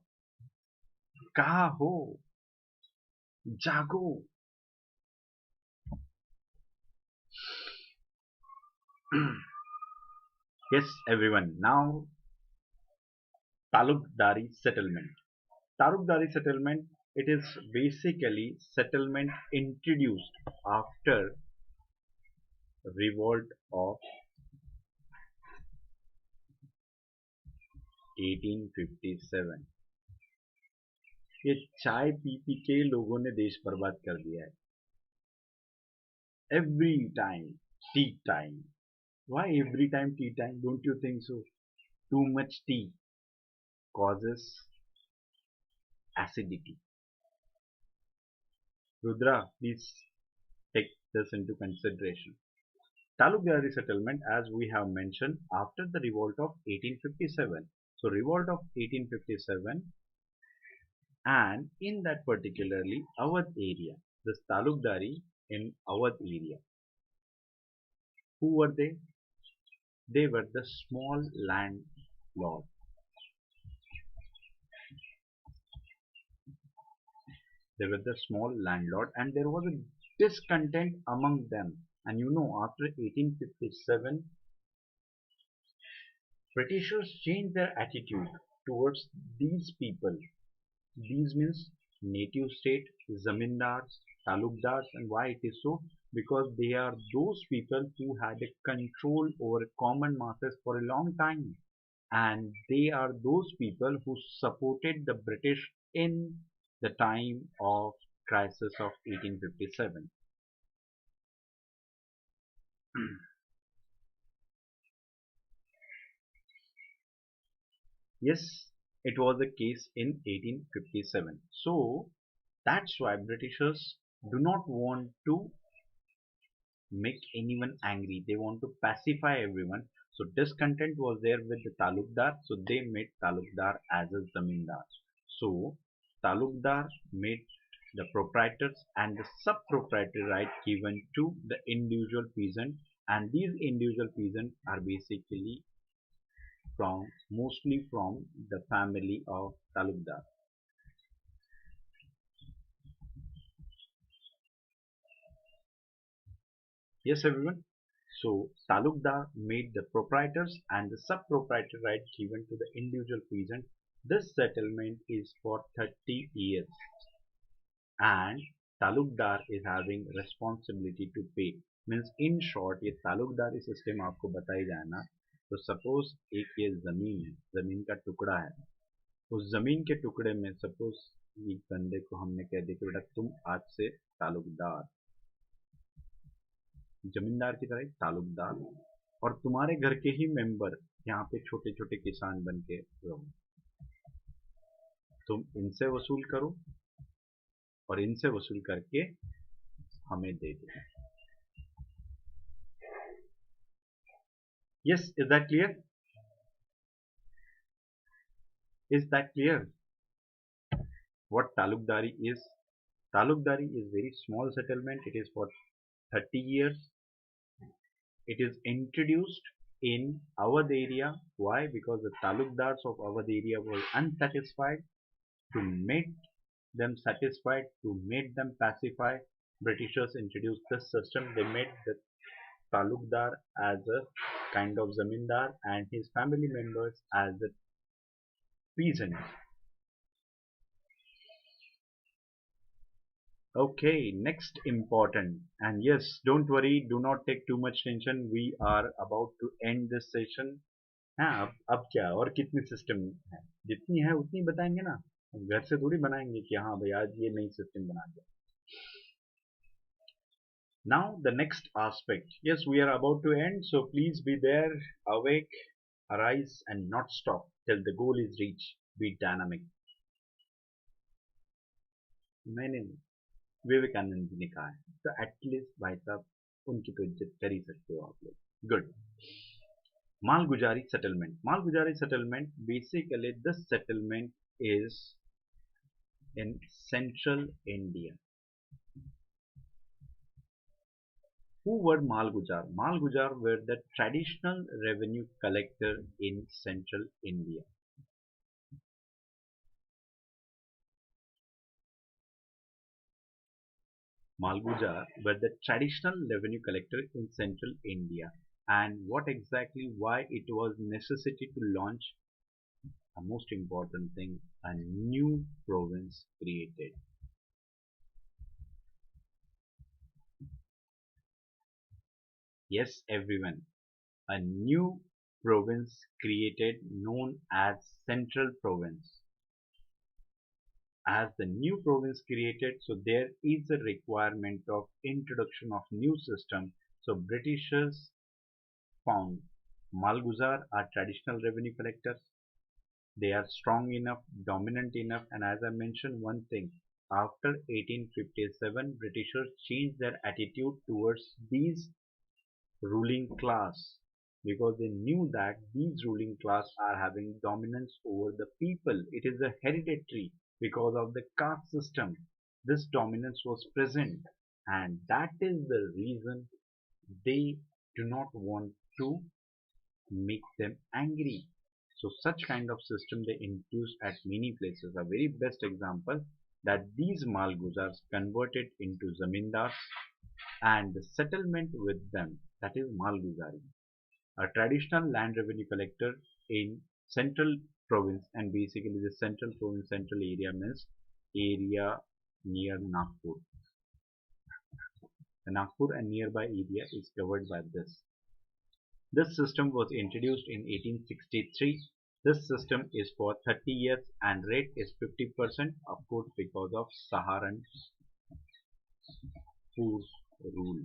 कहाँ हो? जागो. Yes, everyone. Now, Talukdari settlement. Talukdari settlement. It is basically settlement introduced after revolt of 1857. ये चाय पी पी के लोगों ने देश बर्बाद कर दिया है. Every time tea time. Why every time tea time? Don't you think so? Too much tea causes acidity. Rudra, please take this into consideration. Talukdari settlement, as we have mentioned, after the revolt of 1857. So revolt of 1857, and in that particularly Awadh area, this Talukdari in Awadh area. Who were they? They were the small landlord. They were the small landlord, and there was a discontent among them. And you know, after 1857, Britishers changed their attitude towards these people. These means native state, zamindars, talukdars, and why it is so? Because they are those people who had a control over common masses for a long time, and they are those people who supported the British in the time of crisis of 1857. Yes, it was the case in 1857. So that's why Britishers do not want to make anyone angry. They want to pacify everyone. So discontent was there with the Talukdar. So they made Talukdar as a Zamindar. So Talukdar made the proprietors and the sub-proprietary right given to the individual peasant. And these individual peasants are basically from mostly from the family of Talukdar. Yes, everyone. So Talukdar made the proprietors and the sub-proprietary right given to the individual peasant. This settlement is for 30 years, and Talukdar is having responsibility to pay. Means in short, ये तालुकदारी system आपको बताई जाए ना, तो suppose एक ये जमीन है, जमीन का टुकड़ा है. उस जमीन के टुकड़े में सपोज एक बंदे को हमने कह दिया कि बेटा तुम आज से तालुकदार, जमींदार की तरह एक तालुकदार, और तुम्हारे घर के ही मेंबर यहाँ पे छोटे छोटे किसान बन के रहो. तुम इनसे वसूल करो और इनसे वसूल करके हमें दे दो. Yes, is that clear? Is that clear? What Talukdari is? Talukdari is very small settlement. It is for 30 years. It is introduced in Awadh area. Why? Because the Talukdars of Awadh area were unsatisfied to meet them satisfied, to make them pacify, Britishers introduced this system. They made the talukdar as a kind of zamindar and his family members as a peasant. Okay, next important, and yes, don't worry, do not take too much tension. We are about to end this session. हाँ अब क्या और कितनी system है, जितनी है उतनी बताएंगे ना, हम घर से थोड़ी बनाएंगे कि हाँ भाई आज ये नई सिस्टम बना दिया. Now the next aspect. Yes, we are about to end, so please be there, awake, arise, and not stop till the goal is reached. Be dynamic. मैंने विवेकानंद जी ने कहा है, तो एटलीस्ट भाई साहब उनकी तो इज्जत कर ही सकते हो आप लोग. Good. Malgujari settlement. Malgujari settlement, basically this settlement is in central India. Who were Malgujar? Malgujar were the traditional revenue collector in central India. Malgujar were the traditional revenue collector in central India. And what exactly, why it was necessity to launch a most important thing, a new province created. Yes, everyone, a new province created known as Central Province. As the new province created, so there is a requirement of introduction of new system. So Britishers found Malguzar are traditional revenue collectors. They are strong enough, dominant enough, and as I mentioned one thing, after 1857, Britishers changed their attitude towards these ruling class because they knew that these ruling class are having dominance over the people. It is a hereditary because of the caste system. This dominance was present, and that is the reason they do not want to make them angry. So such kind of system they introduced at many places. A very best example that these Malguzars converted into zamindars and the settlement with them, that is Malguzari, a traditional land revenue collector in central province, and basically the central province, central area means area near Nagpur. The Nagpur and nearby area is covered by this. This system was introduced in 1863. This system is for 30 years and rate is 50%, of course because of Saharanpur rule.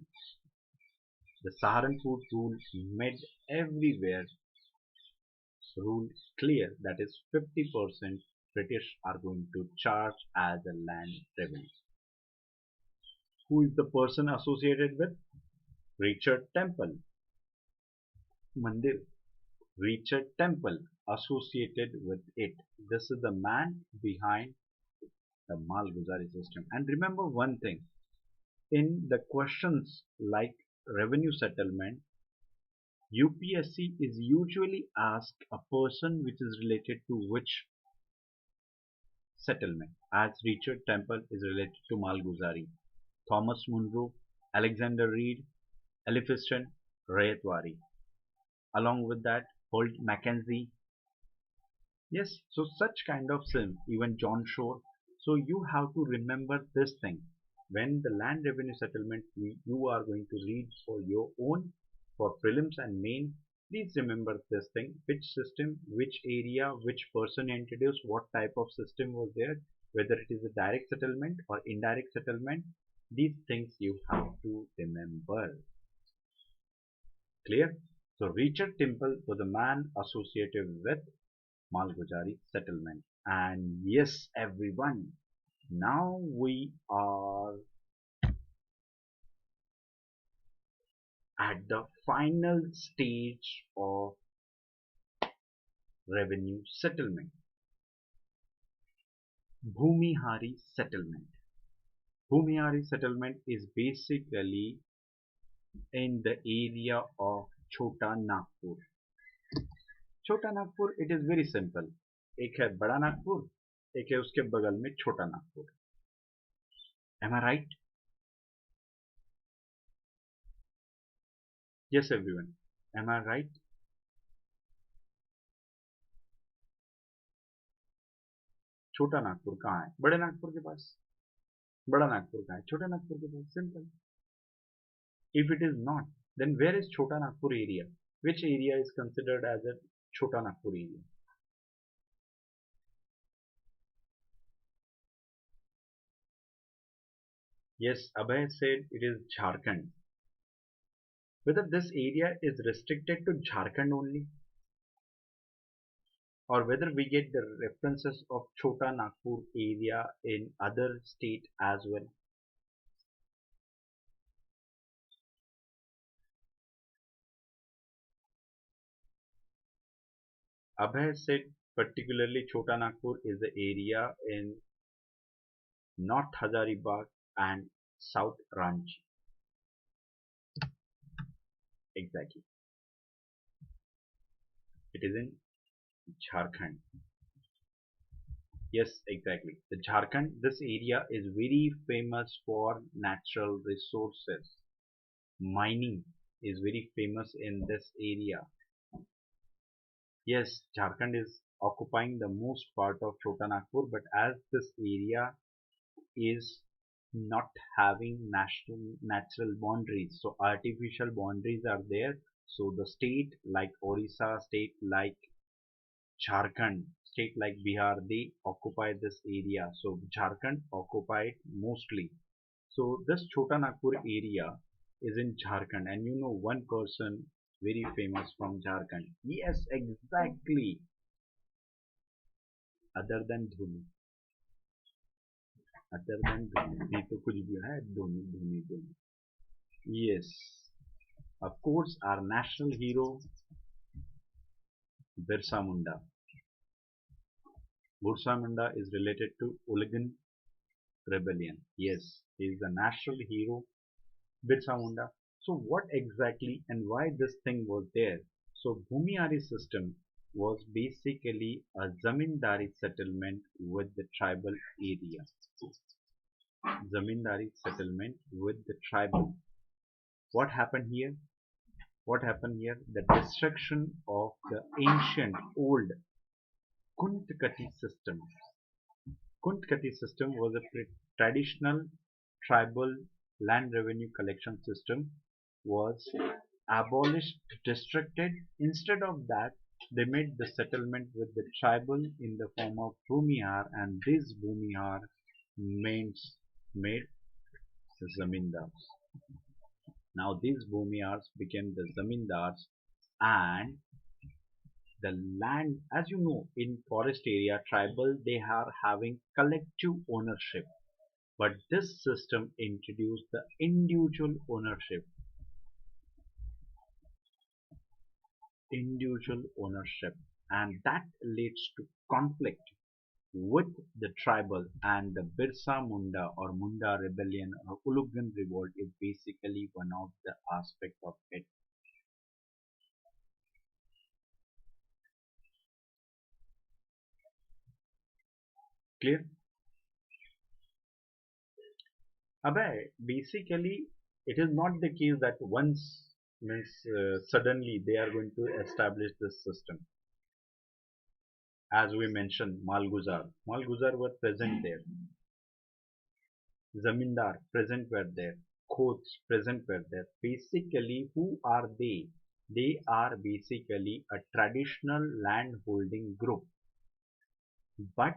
The Saharanpur rule made everywhere rule clear, that is 50% British are going to charge as a land revenue. Who is the person associated with? Richard Temple. Mandir. Richard Temple associated with it. This is the man behind the Malguzari system. And remember one thing, in the questions like revenue settlement, UPSC is usually asked a person which is related to which settlement, as Richard Temple is related to Malguzari, Thomas Munro, Alexander Reed, Elphinstone, Rayatwari. Along with that, Holt Mackenzie. Yes, so such kind of sim, even John Shore. So you have to remember this thing. When the land revenue settlement you are going to read for your own, for prelims and main, please remember this thing, which system, which area, which person introduced, what type of system was there, whether it is a direct settlement or indirect settlement. These things you have to remember. Clear? So Richard Temple was a man associated with Malguzari settlement. And yes, everyone, now we are at the final stage of revenue settlement. Bhumihari settlement. Bhumihari settlement is basically in the area of Chota Nagpur. Chota Nagpur, it is very simple. एक है बड़ा नागपुर, एक है उसके बगल में छोटा Nagpur. M आई right? Yes everyone, M आई right? छोटा नागपुर कहाँ है? बड़े नागपुर के पास। बड़ा नागपुर कहाँ है? छोटा नागपुर के पास। Simple. If it is not, then where is Chota Nagpur area? Which area is considered as a Chota Nagpur area? Yes, Abhay said it is Jharkhand. Whether this area is restricted to Jharkhand only, or whether we get the references of Chota Nagpur area in other state as well. Abhay said particularly Chota Nagpur is the area in North Hazaribagh and South Ranchi. Exactly. It is in Jharkhand. Yes, exactly. The Jharkhand, this area is very famous for natural resources. Mining is very famous in this area. Yes, Jharkhand is occupying the most part of Chota Nagpur, but as this area is not having natural boundaries, so artificial boundaries are there. So the state like Orissa, state like Jharkhand, state like Bihar, they occupy this area. So Jharkhand occupied mostly. So this Chota Nagpur area is in Jharkhand, and you know one person very famous from Jharkhand. Yes, exactly. Other than Dhoni, other than Dhoni, ये तो कुछ भी है Dhoni Dhoni Dhoni. Yes, of course, our national hero Birsa Munda. Birsa Munda is related to Ulagan rebellion. Yes, he is the national hero Birsa Munda. So what exactly and why this thing was there? So Bhumihari system was basically a zamindari settlement with the tribal area. Zamindari settlement with the tribal. What happened here? What happened here? The destruction of the ancient old Kuntkati system. Kuntkati system was a traditional tribal land revenue collection system was abolished, destructed. Instead of that, they made the settlement with the tribal in the form of Bhumihar, and this Bhumihar made zamindars. Now these Bhumihars became the zamindars, and the land, as you know, in forest area, tribal, they are having collective ownership. But this system introduced the individual ownership, and that leads to conflict with the tribal, and the Birsa Munda or Munda rebellion or Ulugan revolt is basically one of the aspects of it. Clear? Abhay, basically it is not the case that once means suddenly they are going to establish this system. As we mentioned, Malguzar were present there. Zamindar present were there. Khots present were there. Basically, who are they? They are basically a traditional land holding group. But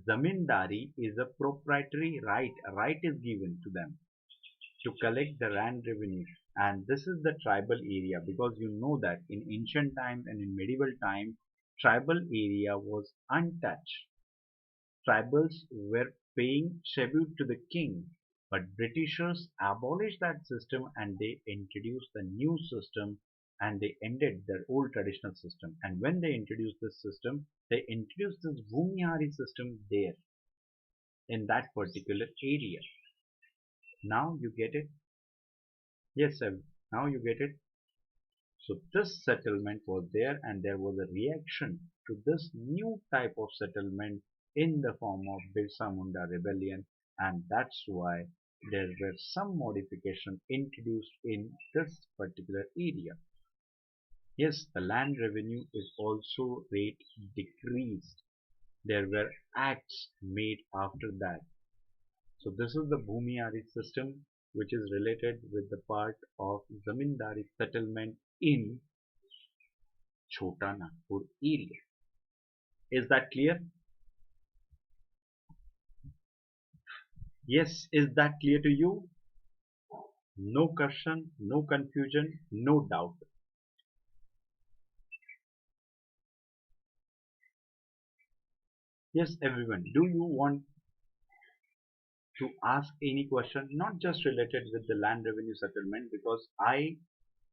zamindari is a proprietary right. A right is given to them to collect the land revenue. And this is the tribal area, because you know that in ancient times and in medieval times, tribal area was untouched. Tribals were paying tribute to the king, but Britishers abolished that system and they introduced the new system, and they ended their old traditional system. And when they introduced this system, they introduced this Bhumihari system there in that particular area. Now you get it? Yes, sir. Now you get it? So this settlement was there, and there was a reaction to this new type of settlement in the form of Birsa Munda rebellion, and that's why there were some modification introduced in this particular area. Yes, the land revenue is also rate decreased. There were acts made after that. So this is the Bhumiyari system, which is related with the part of Zamindari settlement in Chota Nagpur area. Is that clear? Yes, is that clear to you? No question, no confusion, no doubt. Yes, everyone, do you want to ask any question, not just related with the land revenue settlement, because I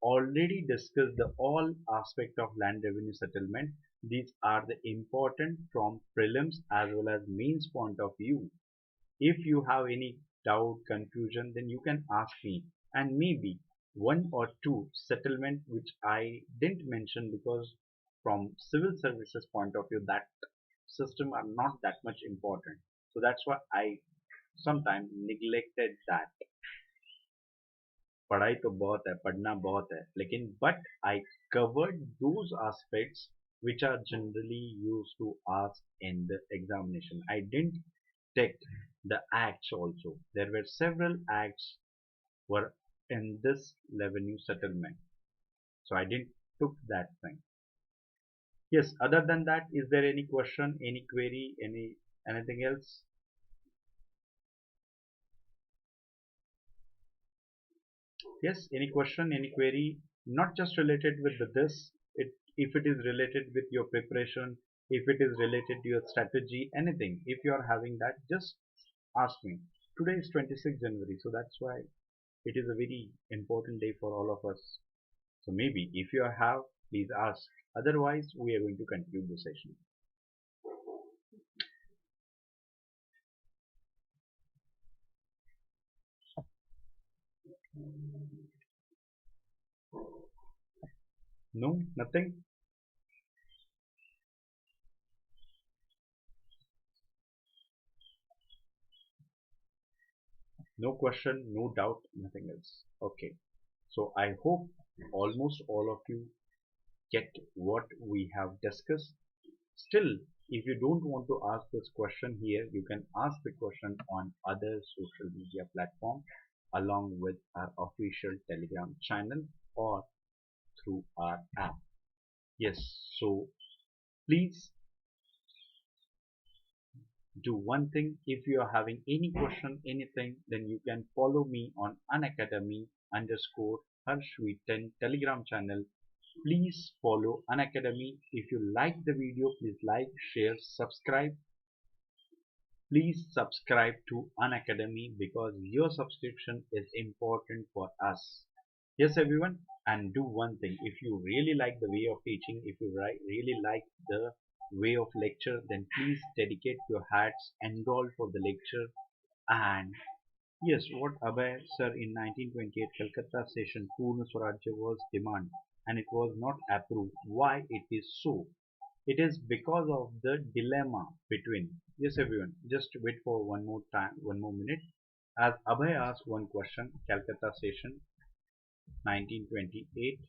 already discussed the all aspect of land revenue settlement. These are the important from prelims as well as mains point of view. If you have any doubt, confusion, then you can ask me, and maybe one or two settlement which I didn't mention, because from civil services point of view that system are not that much important. So that's why I sometimes neglected that. पढ़ाई तो बहुत है, पढ़ना बहुत है, लेकिन but I covered those aspects which are generally used to ask in the examination. I didn't take the acts also. There were several acts were in this revenue settlement, so I didn't took that thing. Yes, other than that, is there any question, any query, anything else? Yes, any question, any query, not just related with this, if it is related with your preparation, if it is related to your strategy, anything, if you are having that, just ask me. Today is 26th January, so that's why it is a very important day for all of us. So maybe if you have, please ask. Otherwise, we are going to conclude the session. No, nothing. No question, no doubt, nothing else. Okay. So I hope almost all of you get what we have discussed. Still, if you don't want to ask this question here, you can ask the question on other social media platform along with our official Telegram channel or through our app. Yes, so please do one thing. If you are having any question, anything, then you can follow me on Unacademy underscore Harshvardhan Telegram channel. Please follow Unacademy. If you like the video, please like, share, subscribe. Please subscribe to Unacademy because your subscription is important for us. Yes, everyone, and do one thing. If you really like the way of teaching, if you really like the way of lecture, then please dedicate your hearts, enroll for the lecture. And yes, what Abhay sir in 1928 Calcutta session Purna Swarajya was demand, and it was not approved. Why it is so? It is because of the dilemma between. Yes, everyone, just wait for one more time, one more minute. As Abhay asked one question, Calcutta session 1928.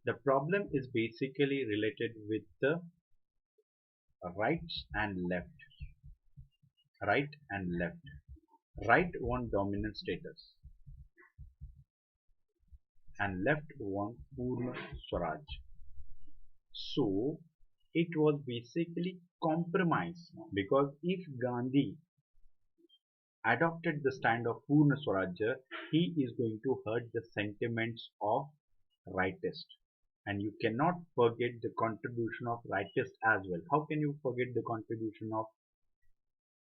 The problem is basically related with the rights and left. Right and left. Right want dominant status and left want Purna Swaraj. So it was basically compromise, because if Gandhi adopted the stand of Purna Swarajya, he is going to hurt the sentiments of rightist. And you cannot forget the contribution of rightist as well. How can you forget the contribution of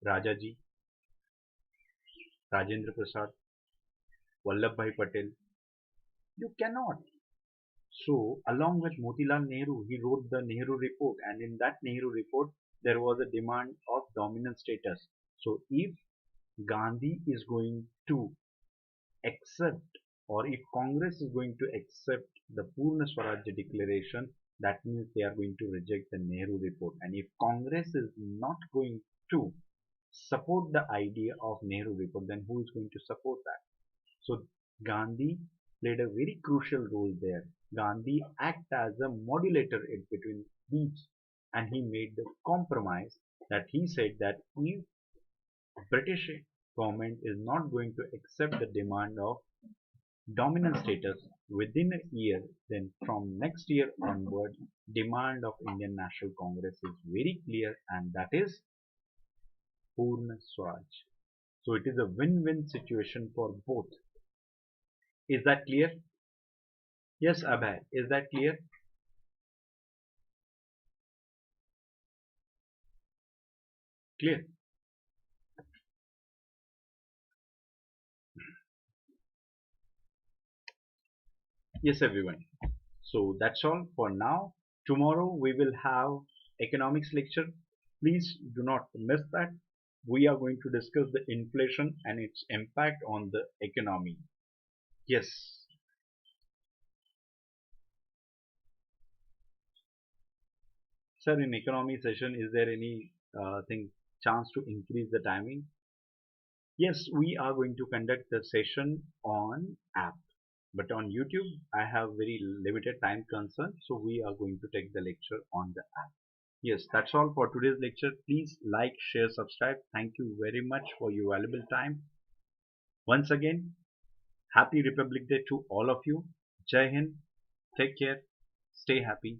Rajaji, Rajendra Prasad, Vallabhbhai Patel? You cannot. So, along with Motilal Nehru, he wrote the Nehru Report, and in that Nehru Report, there was a demand of dominant status. So, if Gandhi is going to accept, or if Congress is going to accept the Purna Swarajya declaration, that means they are going to reject the Nehru report. And if Congress is not going to support the idea of Nehru report, then who is going to support that? So Gandhi played a very crucial role there. Gandhi acted as a modulator in between these, and he made the compromise that he said that if British government is not going to accept the demand of dominant status within a year, then from next year onward, demand of Indian National Congress is very clear, and that is Purna Swaraj. So it is a win-win situation for both. Is that clear? Yes, Abhay, is that clear? Clear. Yes, everyone. So that's all for now. Tomorrow we will have economics lecture. Please do not miss that. We are going to discuss the inflation and its impact on the economy. Yes. Sir, in economy session, is there any thing chance to increase the timing? Yes, we are going to conduct the session on app. But on YouTube, I have very limited time concern, so we are going to take the lecture on the app. Yes, that's all for today's lecture. Please like, share, subscribe. Thank you very much for your valuable time. Once again, happy Republic Day to all of you. Jai Hind. Take care. Stay happy.